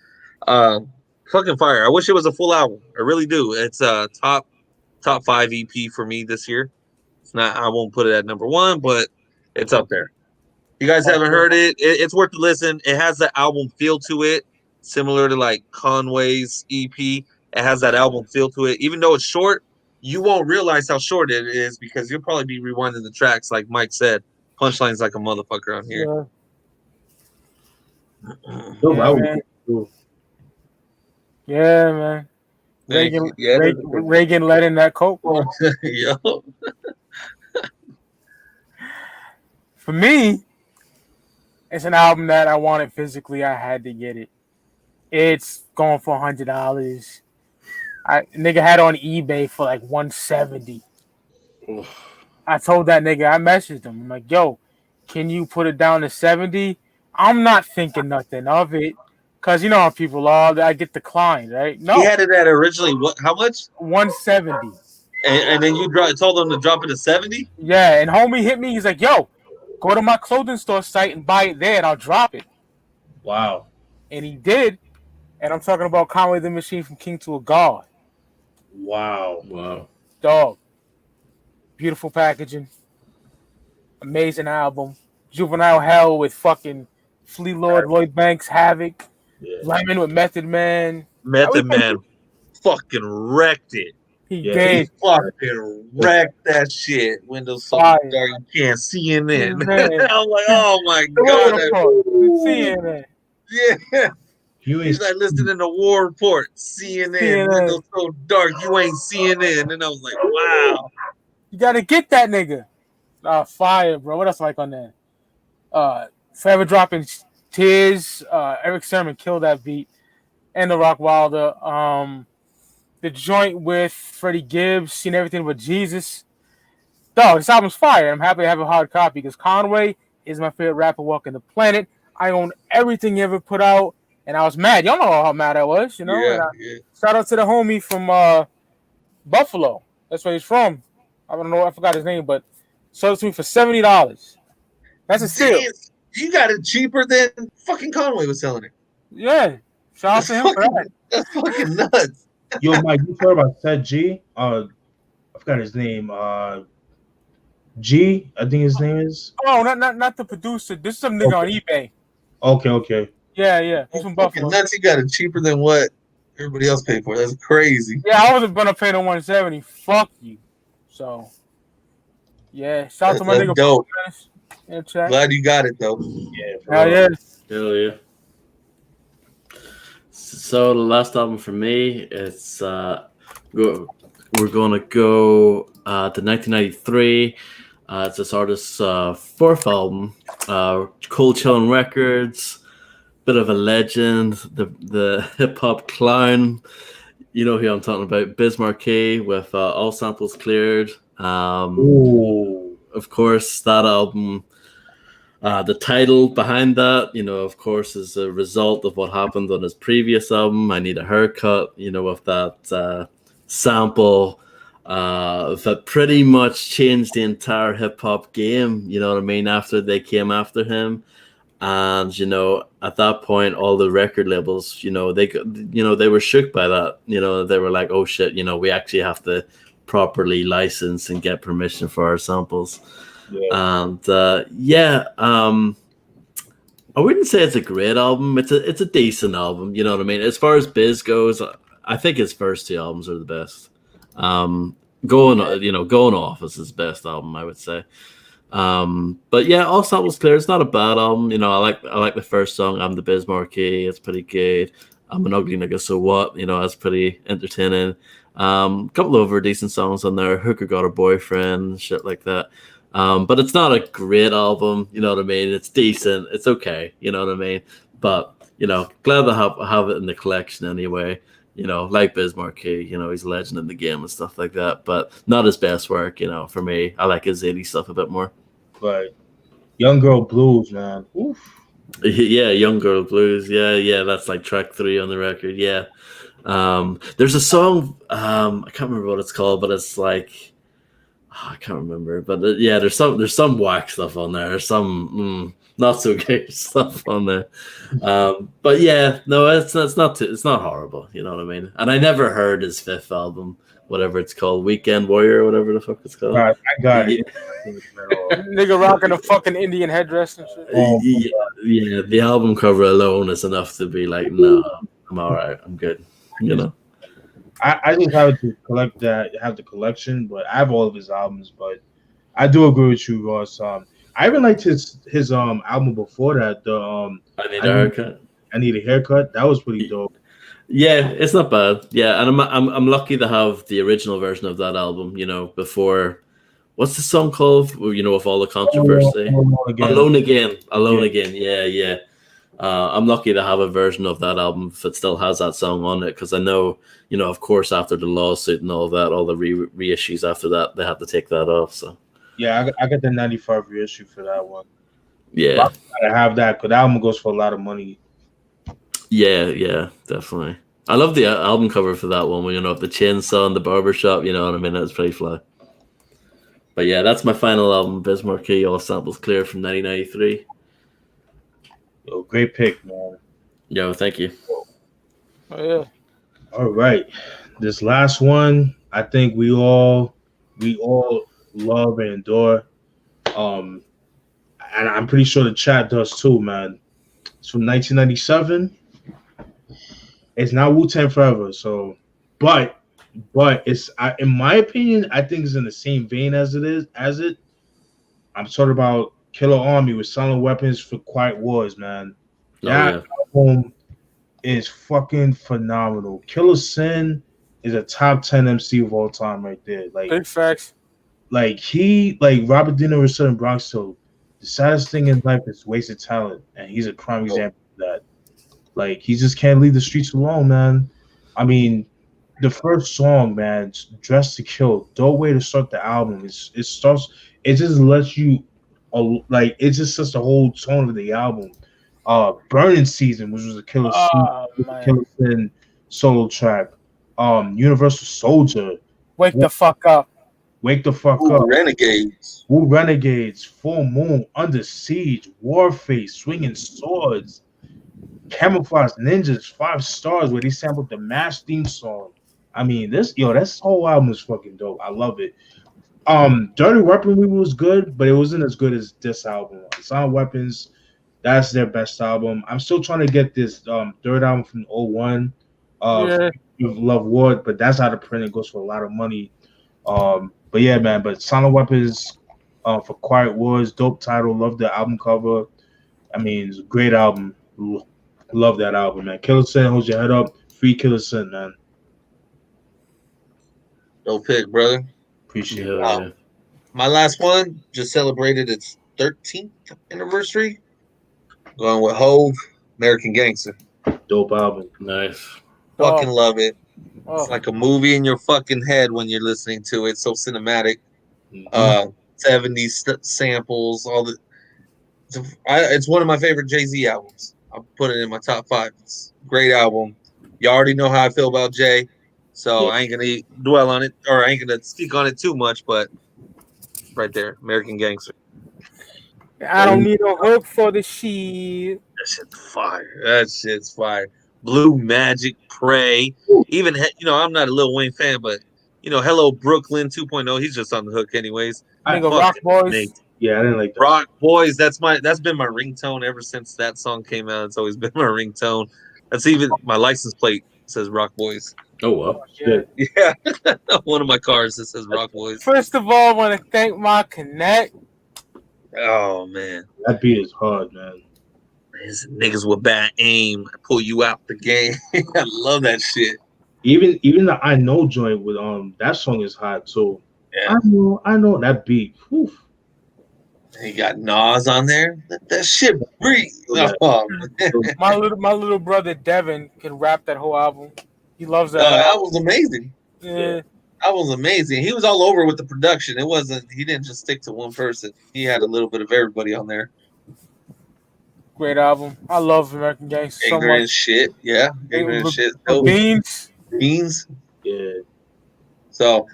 Fucking fire. I wish it was a full album. I really do. It's a top 5 EP for me this year. It's not. I won't put it at number 1, but it's up there. You guys haven't heard it? It's worth the listen. It has the album feel to it, similar to like Conway's EP. It has that album feel to it. Even though it's short, you won't realize how short it is because you'll probably be rewinding the tracks, like Mike said. Punchlines like a motherfucker on here. Yeah, man. Reagan let in that coke. Yo. For me, it's an album that I wanted physically. I had to get it. It's going for $100. Nigga had it on eBay for like $170. I told that nigga, I messaged him. I'm like, yo, can you put it down to $70? I'm not thinking nothing of it. Because you know how people are, I get declined, right? No. He had it at originally, how much? $170. And then you told him to drop it to 70? Yeah, and homie hit me. He's like, yo, go to my clothing store site and buy it there, and I'll drop it. Wow. And he did. And I'm talking about Conway the Machine from King to a God. Wow. Dog. Beautiful packaging. Amazing album. Juvenile Hell with fucking Flea Lord, Lloyd Banks, Havoc. Yeah. Lemon with Method Man. Method Man fucking wrecked it. He did. He fucking wrecked that shit. Windows so dark you can't see in it. I'm like, oh my god. CNN. Yeah. He's like listening to War Report, CNN. Windows so dark you ain't CNN. And I was like, wow. You gotta get that nigga. Fire, bro. What else like on there? Forever Dropping Tears. Eric Sermon killed that beat. And the Rock Wilder. The joint with Freddie Gibbs. Seen Everything But Jesus. Dog, this album's fire. I'm happy to have a hard copy because Conway is my favorite rapper walking the planet. I own everything he ever put out. And I was mad. Y'all know how mad I was, you know? Yeah. Shout out to the homie from Buffalo. That's where he's from. I don't know. I forgot his name, but sold it to me for $70. That's a steal. You got it cheaper than fucking Conway was selling it. Yeah. Shout out to him for that. That's fucking nuts. Yo, Mike, you heard about Seth G? I forgot his name. G, I think his name is. Oh, not the producer. This is some nigga on eBay. Okay. Yeah. He's from Buffalo. Nuts, you got it cheaper than what everybody else paid for. That's crazy. Yeah, I wasn't gonna pay the $170. Fuck you. So, yeah. Shout out to my nigga. Dope. Yeah, glad you got it though. Yeah. Hell yeah. So the last album for me, it's we're gonna go to 1993. It's this artist's fourth album, Cold Chillin' Records. Bit of a legend, the hip hop clown. You know who I'm talking about, Biz Markie with All Samples Cleared. Of course, that album. The title behind that, of course, is a result of what happened on his previous album, I Need a Haircut, with that sample that pretty much changed the entire hip-hop game, you know what I mean, after they came after him. And, at that point, all the record labels, they were shook by that. They were like, oh, shit, we actually have to properly license and get permission for our samples. Yeah. And I wouldn't say it's a great album. It's a decent album. You know what I mean? As far as Biz goes, I think his first two albums are the best. Going Off is his best album, I would say. But yeah, All Samples Clear. It's not a bad album. I like the first song. I'm the Biz Markie. It's pretty good. I'm an ugly nigga, so what? It's pretty entertaining. Couple of other decent songs on there. Hooker Got a Boyfriend, shit like that. But it's not a great album, you know what I mean? It's decent, it's okay, you know what I mean? But, glad to have it in the collection anyway. Like Biz Markie, he's a legend in the game and stuff like that. But not his best work, for me. I like his 80s stuff a bit more. Right. Young Girl Blues, man. Oof. Yeah, Young Girl Blues. Yeah, that's like track 3 on the record. Yeah. There's a song, I can't remember what it's called, but it's like, I can't remember. But yeah, there's some whack stuff on there. There's some not so great stuff on there. But yeah, no, it's not horrible. You know what I mean? And I never heard his fifth album, whatever it's called, Weekend Warrior, or whatever the fuck it's called. I got it. Nigga rocking a fucking Indian headdress and shit. Yeah, the album cover alone is enough to be like, no, I'm all right, I'm good. You know. I just have to have the collection, but I have all of his albums. But I do agree with you, Ross. I even liked his album before that. I Need a Haircut. I Need a Haircut. That was pretty dope. Yeah, it's not bad. Yeah, and I'm lucky to have the original version of that album. You know, before what's the song called? You know, with all the controversy. Alone Again. Yeah. I'm lucky to have a version of that album if it still has that song on it, because I know, you know, of course, after the lawsuit and all that, all the reissues after that, they had to take that off. So yeah, I got the 95 reissue for that one. Yeah, I have that because the album goes for a lot of money. Yeah, definitely. I love the album cover for that one, you know, the chainsaw in the barbershop, you know what I mean? That's pretty fly. But yeah, that's my final album, Biz Markie, All Samples Clear from 1993. Yo, great pick, man. Yo, thank you. Oh, yeah. All right. This last one, I think we all love and adore. And I'm pretty sure the chat does too, man. It's from 1997. It's not Wu-Tang Forever, so but it's in my opinion, I think it's in the same vein as it. I'm talking about Killer Army with Silent Weapons for Quiet Wars, man. That album is fucking phenomenal. Killer Sin is a top 10 MC of all time right there. Like big facts. Like Robert De Niro said in Bronx Tale, the saddest thing in life is wasted talent, and he's a prime example of that. Like, he just can't leave the streets alone, man. I mean, the first song, man, Dressed to Kill, dope way to start the album. It just lets you, like, it just sets the whole tone of the album. Burning Season, which was a Killer Sin solo track. Universal Soldier. Wake the fuck up. Renegades. Full Moon. Under Siege. Warface. Swinging Swords. Camouflage Ninjas. 5 stars where they sampled the Mash theme song. I mean, this whole album is fucking dope. I love it. Dirty Weaponry was good, but it wasn't as good as this album. Silent Weapons, that's their best album. I'm still trying to get this third album from 01, Love War, but that's out of print. It goes for a lot of money. But yeah, man. But Silent Weapons for Quiet Wars, dope title. Love the album cover. I mean, it's a great album. Love that album, man. Killer Sin, hold your head up. Free Killer Sin, man. Dope pick, brother. Appreciate it. My last one just celebrated its 13th anniversary. Going with Hove, American Gangster. Dope album. Nice. Fucking love it. It's like a movie in your fucking head when you're listening to it. So cinematic. 70s samples, all the. It's one of my favorite Jay-Z albums. I'll put it in my top 5. It's a great album. You already know how I feel about Jay, so I ain't gonna dwell on it, or I ain't gonna speak on it too much. But right there, American Gangster. I don't need a hook for the shit. That shit's fire. Blue Magic, Pray. Even, I'm not a Lil Wayne fan, but, Hello Brooklyn 2.0, he's just on the hook anyways. Rock Boys. Yeah, I didn't like that. Rock Boys, that's been my ringtone ever since that song came out. It's always been my ringtone. That's even my license plate says Rock Boys. Oh, wow. Yeah. One of my cars that says Rock Boys. First of all, I want to thank my Connect. Oh, man. That beat is hard, man. These niggas with bad aim pull you out the game. I love that shit. Even the I Know joint with that song is hot too. Yeah. I know that beat. Oof. He got Nas on there. Let that shit breathe. Yeah. My little brother Devin can rap that whole album. He loves that. That was amazing. Yeah. That was amazing. He was all over with the production. He didn't just stick to one person. He had a little bit of everybody on there. Great album. I love American Gangster so much. Ignorant shit. Yeah. Ignorant shit. Beans. Beans. Yeah. So,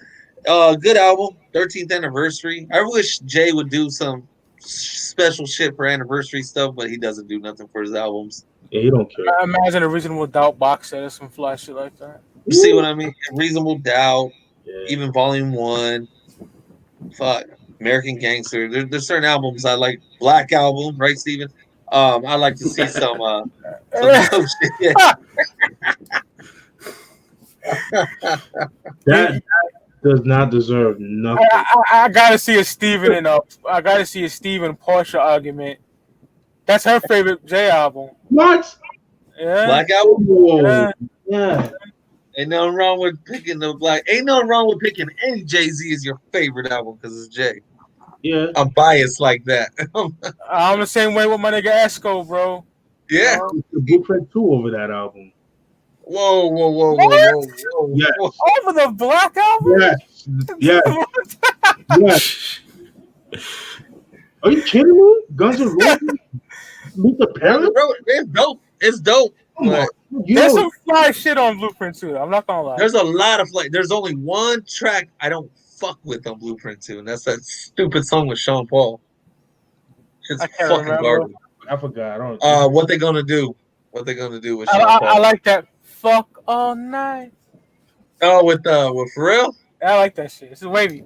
good album. 13th anniversary. I wish Jay would do some special shit for anniversary stuff, but he doesn't do nothing for his albums. Yeah, he don't care. I imagine a Reasonable Doubt box set or some fly shit like that. You see what I mean? Reasonable Doubt, Yeah. even Volume 1. Fuck. American Gangster. There's certain albums I like. Black Album, right, Steven? I like to see some dope shit. That does not deserve nothing. I gotta see a Steven Portia argument. That's her favorite J album. What? Yeah. Black Album? Whoa. Yeah. Ain't nothing wrong with picking the black. Ain't nothing wrong with picking any Jay-Z as your favorite album because it's Jay. Yeah. I'm biased like that. I'm the same way with my nigga Esco, bro. Yeah. The Blueprint 2 over that album. Whoa. Yes. Over the Black album? Yes. Yes. Are you kidding me? Guns N' Roses? Meet the Parents? It's dope. It's dope. But There's some fly shit on Blueprint 2. I'm not gonna lie. there's a lot of There's only one track I don't fuck with on Blueprint 2, and that's that stupid song with Sean Paul. It's I can't fucking remember. garbage. I forgot. I don't. What they gonna do? What they gonna do with Sean Paul? I like that. Fuck all night. Oh, with Pharrell? I like that shit. It's wavy.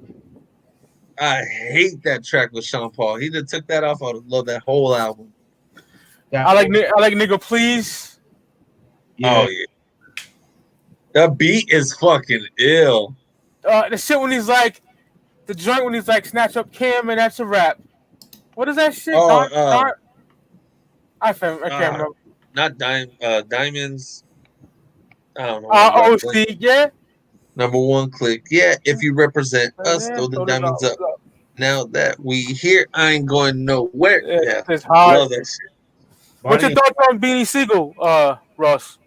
I hate that track with Sean Paul. He just took that off. I would love that whole album. I like Nigga Please. Yeah. Oh yeah. That beat is fucking ill. The shit when he's like, the joint when he's like, snatch up Cam and that's a rap. What is that shit? I can't remember. Not Diamonds. I don't know. OC, yeah. Number one click. Yeah, if you represent us, throw the diamonds up. Now that we here, I ain't going nowhere. Yeah, it's hard. Love that shit. What's your thoughts on Beanie Siegel, Ross?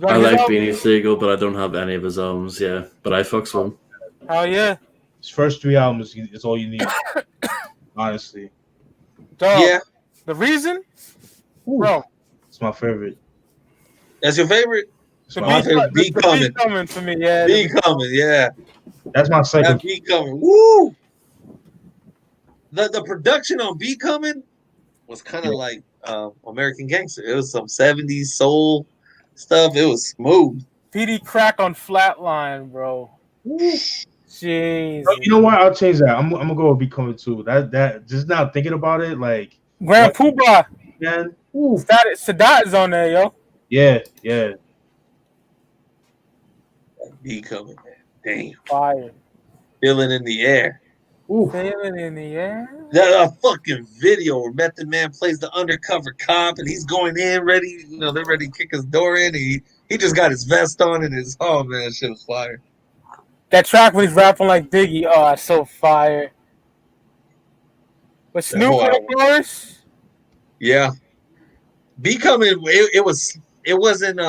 I like Beanie Siegel, but I don't have any of his albums. Yeah, but I fucks with him. Oh yeah. His first 3 albums is all you need. Honestly. Dog, Yeah. The Reason, Ooh, bro. it's my favorite. That's your favorite? My favorite. Be coming for me. Yeah. Be coming. Yeah. That's my second. That Be coming. Woo. The production on Be Coming was kind of like American Gangster. It was some 70s soul stuff. It was smooth. PD Crack on Flatline, bro. Jeez. You know what? I'll change that. I'm gonna go with Be Coming too. That just now thinking about it, like Grand Poobah. Man. Sadat is on there, yo. Yeah. Be coming, man. Damn. Fire. Feeling in the air. Ooh. Feeling in the air. That fucking video where Method Man plays the undercover cop and he's going in ready. You know, they're ready to kick his door in. And he just got his vest on and his man, that shit was fire. That track when he's rapping like Biggie, it's so fire. But Snoop in the chorus? Yeah. Becoming it wasn't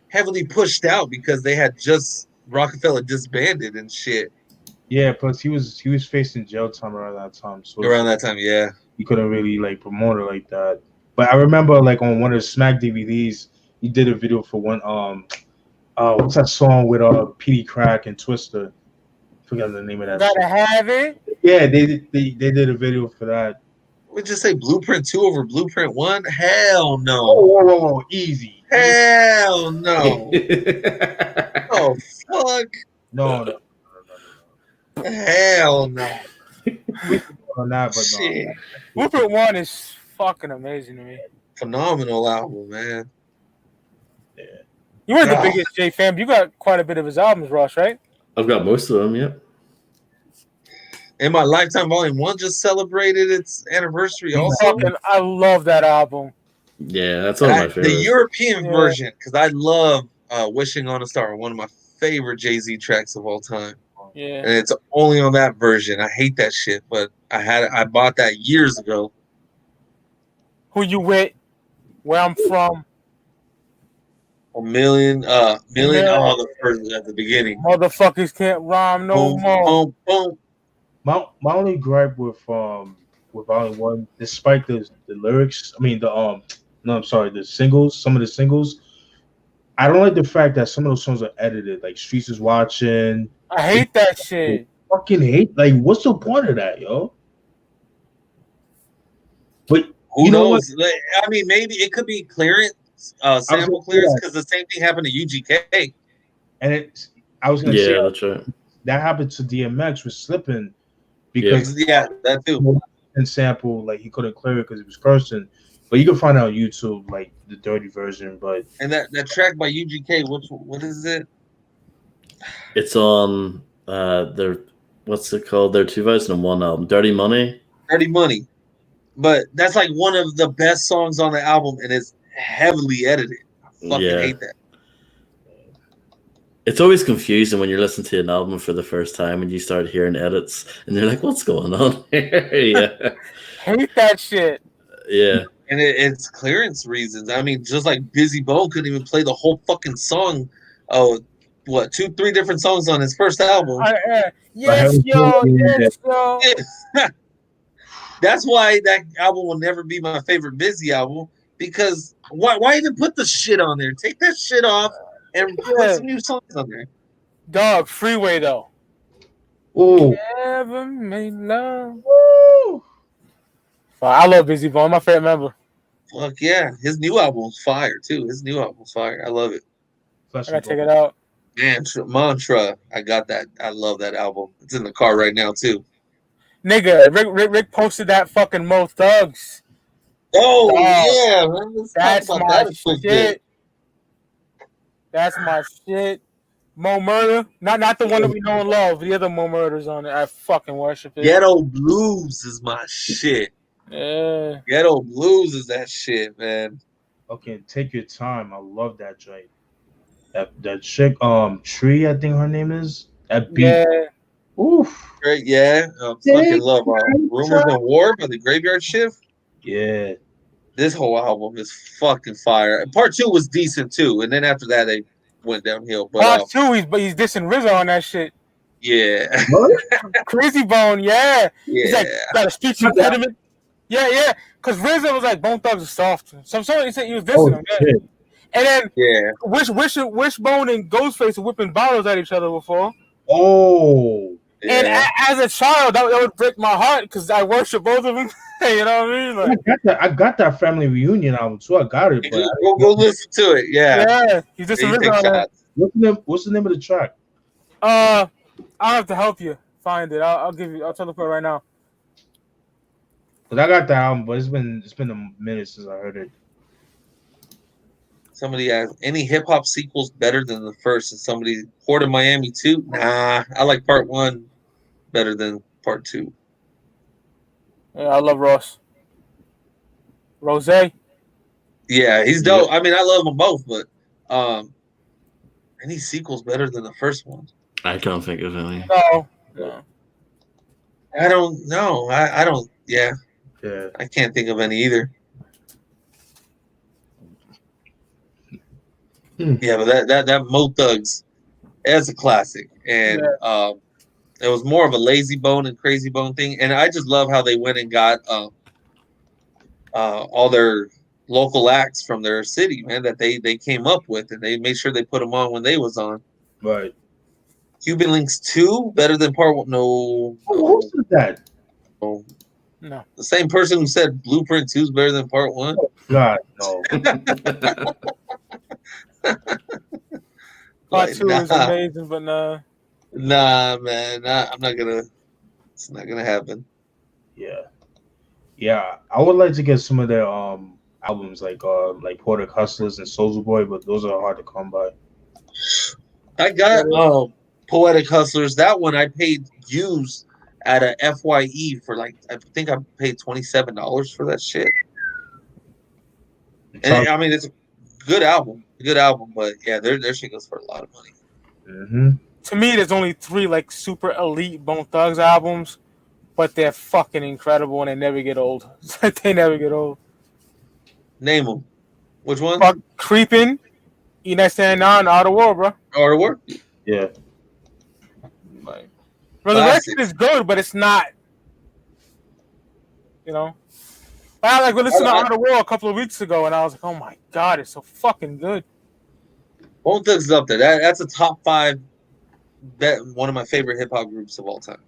heavily pushed out because they had just Rockefeller disbanded and shit. Yeah, plus he was facing jail time around that time. So around that time, yeah. He couldn't really like promote it like that. But I remember like on one of the Smack DVDs, he did a video for one what's that song with PD Crack and Twister? I forgot the name of that. Gotta have it. Yeah, they did a video for that. We just say Blueprint 2 over Blueprint 1? Hell no. Whoa, easy. Hell no. Oh fuck. No. Hell no. On that, but shit. No. Blueprint 1 is fucking amazing to me. Phenomenal album, man. Yeah. You weren't the biggest J fan, but you got quite a bit of his albums, Ross, right? I've got most of them, yeah. And my Lifetime Volume 1 just celebrated its anniversary also. I love that album. Yeah, that's one of my favorites. The European version, because I love Wishing on a Star, one of my favorite Jay-Z tracks of all time. Yeah. And it's only on that version. I hate that shit, but I bought that years ago. Who You With, Where I'm From. A million, all the first at the beginning. Motherfuckers can't rhyme no more. Boom, boom. My only gripe with Volume 1, despite the lyrics, I mean the singles, some of the singles, I don't like the fact that some of those songs are edited. Like Streets is Watching. I hate that shit. Fucking hate. Like, what's the point of that, yo? But Who knows? Like, I mean, maybe it could be clearance, sample clearance, because the same thing happened to UGK. And I was gonna say that's right. That happened to DMX with Slippin' because that too. And sample like he couldn't clear it because he was cursing. But you can find out on YouTube like the dirty version. But and that track by UGK, what is it? It's on their what's it called? Their 2001 album, Dirty Money. Dirty Money. But that's like one of the best songs on the album, and it's heavily edited. I fucking hate that. It's always confusing when you're listening to an album for the first time and you start hearing edits, and you're like, "What's going on here?" Hate that shit. Yeah. And it's clearance reasons. I mean, just like Busy Bone couldn't even play the whole fucking song. Oh, 2-3 different songs on his first album. Yes, yo. That's why that album will never be my favorite Busy album, because why even put the shit on there? Take that shit off and put some new songs on there. Dog, Freeway though. Oh, never made love. Woo! I love Busy Bone, my favorite member. Fuck yeah, his new album's fire too. His new album's fire. I love it. I gotta check it out. Mantra. I got that. I love that album. It's in the car right now too. Nigga, Rick posted that fucking Mo Thugs. Oh yeah, man. That's my shit. That's my shit. Mo Murder, not the one that we know and love. The other Mo Murders on it. I fucking worship it. Ghetto Blues is my shit. Yeah. Ghetto Blues is that shit, man. Okay, Take Your Time. I love that joint. That chick, Tree, I think her name is. That beat. Yeah. Oof. Great, yeah. Fucking love Rumors of War by the Graveyard Shift. Yeah. This whole album is fucking fire. Part 2 was decent too, and then after that they went downhill. But Part 2, he's dissing RZA on that shit. Yeah. Crazy Bone, yeah. Yeah. He's like, got a speech impediment. Yeah. Because RZA was like, Bone Thugs is soft. He said he was dissing him. Yeah. And then Wishbone and Ghostface were whipping bottles at each other before. Oh. Yeah. And as a child, that would break my heart because I worship both of them. You know what I mean? Like, I got that Family Reunion album too. I got it. But go listen to it. Yeah. He's just a What's the name of the track? I'll have to help you find it. I'll tell you right now. Cause I got the album, but it's been a minute since I heard it. Somebody asked, any hip hop sequels better than the first? And somebody, Port of Miami 2? Nah, I like part 1 better than part 2. Yeah, I love Rose. Yeah, he's dope. I mean, I love them both, but any sequels better than the first one? I can't think of any. No. I don't know. I don't. Yeah. Yeah. I can't think of any either. Yeah, but that Mo Thugs, that's a classic, and it was more of a Lazy Bone and Crazy Bone thing, and I just love how they went and got all their local acts from their city, man, that they came up with, and they made sure they put them on when they was on. Right. Cuban Links 2 better than part 1? No. Who said that? No. The same person who said Blueprint 2 is better than part 1? God, no. Part 2 is amazing, but nah. Nah, man. I'm not gonna. It's not gonna happen. Yeah. I would like to get some of their albums like Poetic Hustlers and Soulja Boy, but those are hard to come by. I got Poetic Hustlers. That one I paid used at a FYE for I think I paid $27 for that shit. And I mean, it's a good album, but yeah, their shit goes for a lot of money. Mm-hmm. To me, there's only 3 super elite Bone Thugs albums, but they're fucking incredible and they never get old. They never get old. Name them. Which one? Creepin', E.L.E, Art of War, bro. Art of War? Yeah. Resurrection is good, but it's not. You know? I listened to Art of War a couple of weeks ago, and I was like, oh my God, it's so fucking good. Bone Thugs is up there. That's a top 5. That one of my favorite hip hop groups of all time.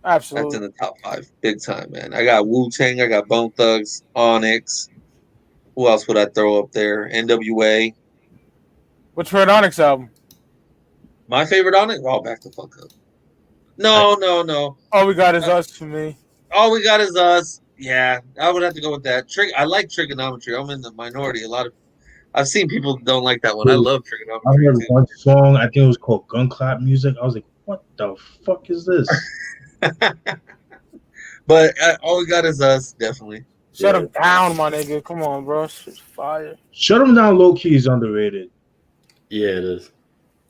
Absolutely. That's in the top 5, big time, man. I got Wu-Tang, I got Bone Thugs, Onyx. Who else would I throw up there? NWA. What's your Onyx album? My favorite Onyx? Oh, back the fuck up. No. All We Got Is Us for me. All We Got Is Us. Yeah, I would have to go with that. I like Trigonometry. I'm in the minority. I've seen people don't like that one. I love I Trigonometry heard too. one song. I think it was called Gun Clap Music. I was like, what the fuck is this? But All We Got Is Us, definitely. Shut him down, my nigga. Come on, bro. Shit's fire. Shut Him Down low key is underrated. Yeah, it is.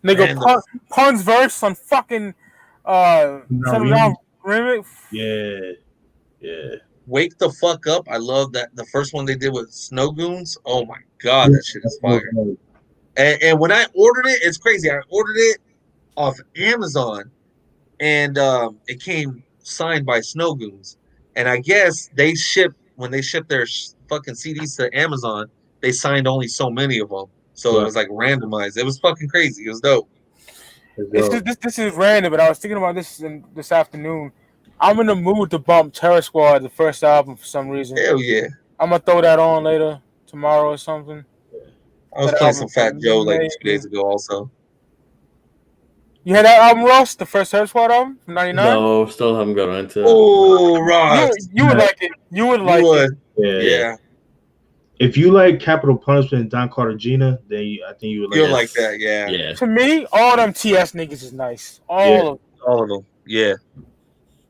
Nigga, Pun's verse on fucking Shut Him Down remix. Yeah. Wake the Fuck Up. I love that. The first one they did with Snow Goons. Oh my god, that shit is fire. And when I ordered it, it's crazy. I ordered it off Amazon, and it came signed by Snow Goons. And I guess when they ship their fucking CDs to Amazon, they signed only so many of them. So it was like randomized. It was fucking crazy. It was dope. This is random, but I was thinking about this afternoon. I'm in the mood to bump Terror Squad, the first album, for some reason. Hell yeah. I'm going to throw that on later, tomorrow or something. I was playing some Fat Joe like 2 days ago also. You had that album, Ross? The first Terror Squad album from 99? No, still haven't got around to it. Oh, Ross. You would like it. You would like it. Yeah. If you like Capital Punishment and Don Cartagena, then I think you would like You'll like that, yeah. To me, all them TS niggas is nice. All of them. Yeah.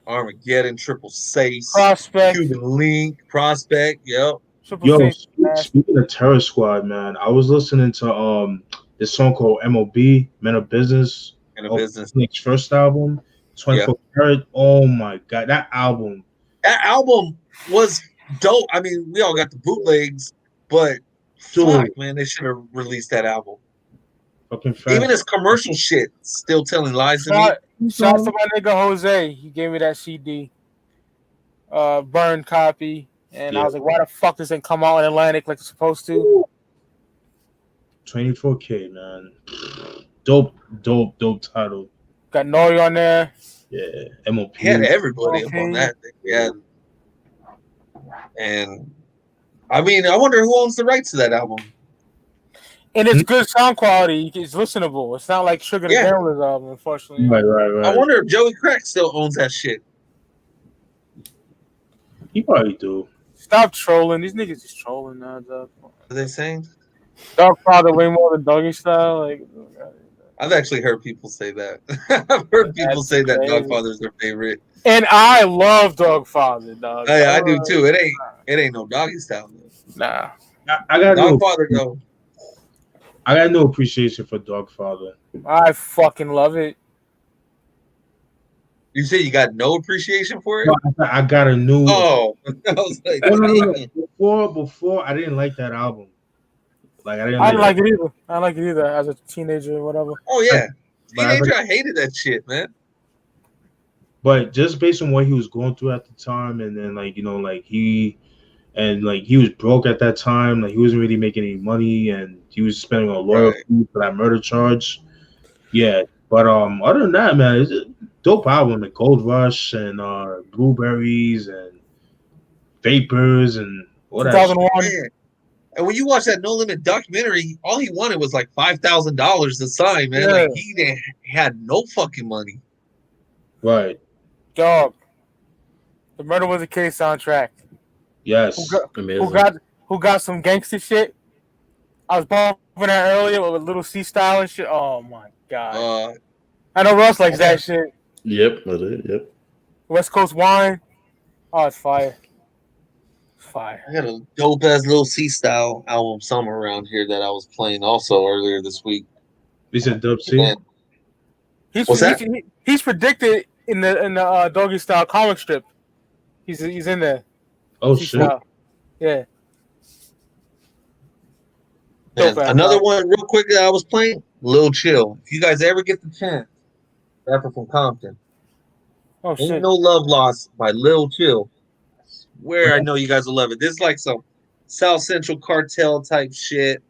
Armageddon, Triple Sace, Prospect, Cuban Link, Prospect, yep. Yo, speaking of Terror Squad, man, I was listening to this song called M.O.B. Men of Business. Men of Business. Nick's first album, 24 Karat. Oh my god, that album. That album was dope. I mean, we all got the bootlegs, but fuck, man, they should have released that album. Fucking even his commercial shit, Still Telling Lies to Me. Shout out to my nigga Jose. He gave me that CD, burned copy, and I was like, "Why the fuck does it come out in Atlantic like it's supposed to?" 24K, man. Dope title. Got Nori on there. Yeah, MOP. He had everybody up on that thing. Yeah, and I mean, I wonder who owns the rights to that album. And it's good sound quality. It's listenable. It's not like Sugar the Gambler's album, unfortunately. Right. I wonder if Joey Crack still owns that shit. He probably do. Stop trolling. These niggas just trolling now, dog. What are they saying? Dogfather way more than Doggy Style. Like, I've actually heard people say that. I've heard people say that Dogfather's their favorite. And I love Dogfather, dog. Hey, I do too. It ain't no Doggy Style. Nah. I got Dogfather though. I got no appreciation for Dogfather. I fucking love it. You say you got no appreciation for it? No, I got a new. Oh, I was like, before I didn't like that album. Like I didn't like it either. I like it either as a teenager or whatever. Oh yeah, teenager. I hated that shit, man. But just based on what he was going through at the time, and then he was broke at that time. Like he wasn't really making any money, and he was spending on lawyer fees for that murder charge. Yeah, but other than that, man, it's a dope album. Like Gold Rush and Blueberries and Vapors and whatever. 2001. And when you watch that No Limit documentary, all he wanted was like $5,000 to sign, man. Like he had no fucking money. Right. Dog. The Murder Was a Case soundtrack. Yes. Who got some gangster shit? I was bumping that earlier with Little C Style and shit. Oh my god. I know Russ likes that shit. Yep, I do. Yep. West Coast Wine. Oh, it's fire. Fire. I got a dope ass Little C Style album somewhere around here that I was playing also earlier this week. You said Dub C? What's that? He's predicted in the Doggy Style comic strip. He's in there. Oh shit! Style. Yeah. And another one, real quick, that I was playing, Lil Chill. If you guys ever get the chance, rapper from Compton. Oh shit! Ain't No Love Lost by Lil Chill. I swear, I know you guys will love it. This is like some South Central Cartel type shit.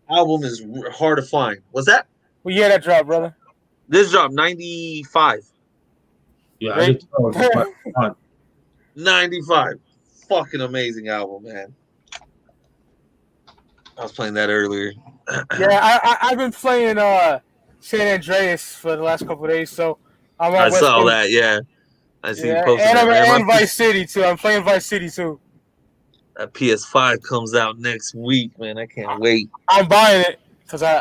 album is hard to find. What's that? Well, yeah, that dropped, brother. This dropped 95. Yeah, I just saw it. 95. Fucking amazing album, man. I was playing that earlier. Yeah, I've been playing San Andreas for the last couple of days, so I'm on I West saw Coast. that, yeah. I see you Yeah, posting and that, man. I'm in Vice City too. I'm playing Vice City too. That PS5 comes out next week, man. I can't wait. I'm buying it because I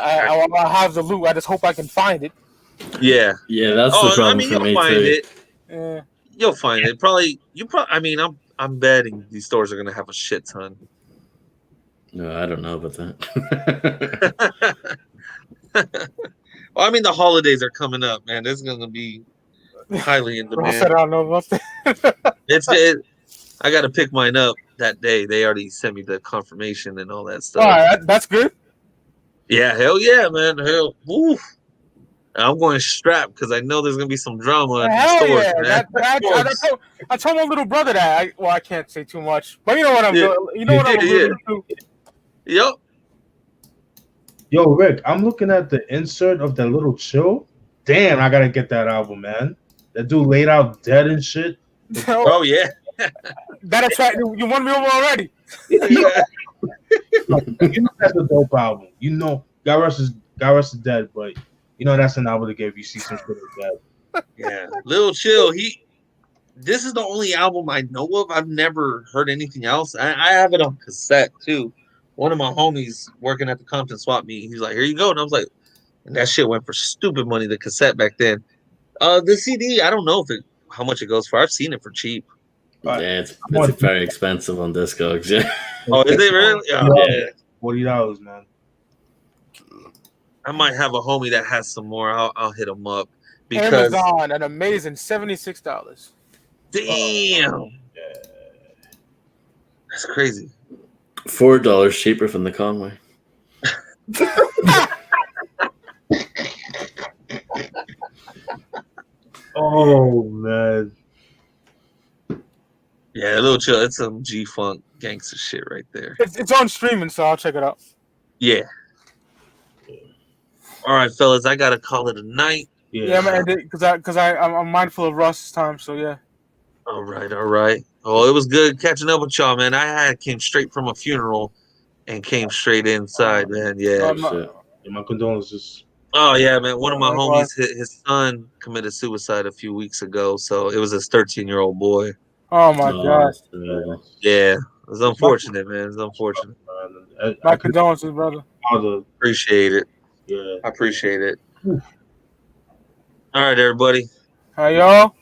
have the loot. I just hope I can find it. Yeah. Yeah, that's the problem for you'll me find too. it. Yeah. You'll find it. I mean, I'm betting these stores are gonna have a shit ton. No, I don't know about that. Well, I mean, the holidays are coming up, man. This is gonna be highly in I said demand. I don't know about that. I got to pick mine up that day. They already sent me the confirmation and all that All stuff. right, that's good. Yeah, hell yeah, man. Hell, oof. I'm going strapped because I know there's gonna be some drama at the Hell stores, yeah! man. I told my little brother that. I can't say too much, but you know what I'm Yeah. doing. You know what I'm alluding to. Yep. Yo, Rick, I'm looking at the insert of that little chill. Damn, I gotta get that album, man. That dude laid out dead and shit. Oh yeah. That attract you won me over already. Yeah. You know that's a dope album. You know, God rest is dead, but you know that's an album to give you see some shit like that. Yeah. Lil Chill. This is the only album I know of. I've never heard anything else. I have it on cassette too. One of my homies working at the Compton swap meet, he's like, "Here you go," and I was like, and that shit went for stupid money. The cassette back then. The CD, I don't know how much it goes for. I've seen it for cheap. Yeah, it's very expensive on Discogs. Yeah. Oh, is it really? Yeah. $40, man. I might have a homie that has some more. I'll hit him up because Amazon, an amazing $76. damn, that's crazy. $4 cheaper from the Conway. Oh man. Yeah, a little chill. It's some G-Funk gangster shit right there. It's on streaming, so I'll check it out. Yeah. All right, fellas, I gotta call it a night. Yeah, man, because I'm mindful of Russ's time, so yeah. All right. Oh, it was good catching up with y'all, man. I came straight from a funeral and came straight inside, man. Yeah. My condolences. Oh yeah, man. One of my homies, his son committed suicide a few weeks ago, so it was his 13-year-old boy. Oh my God. Yeah, it was unfortunate, man. It's unfortunate. My condolences, brother. Appreciate it. Yeah, I appreciate it. All right, everybody. Hi, y'all.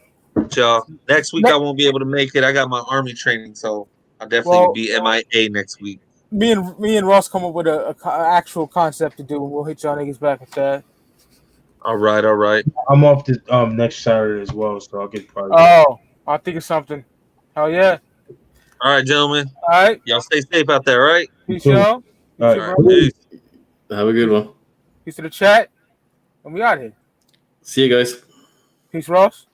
Y'all. Next week I won't be able to make it. I got my army training, so I'll definitely be MIA next week. Me and Ross come up with a actual concept to do, and we'll hit y'all niggas back with that. All right. I'm off this next Saturday as well, so I'll get probably. Oh, I'll think of something. Hell yeah. All right, gentlemen. All right. Y'all stay safe out there, all right? Peace, y'all. All right. Peace. Have a good one. Peace to the chat. And we out here. See you guys. Peace, Ross.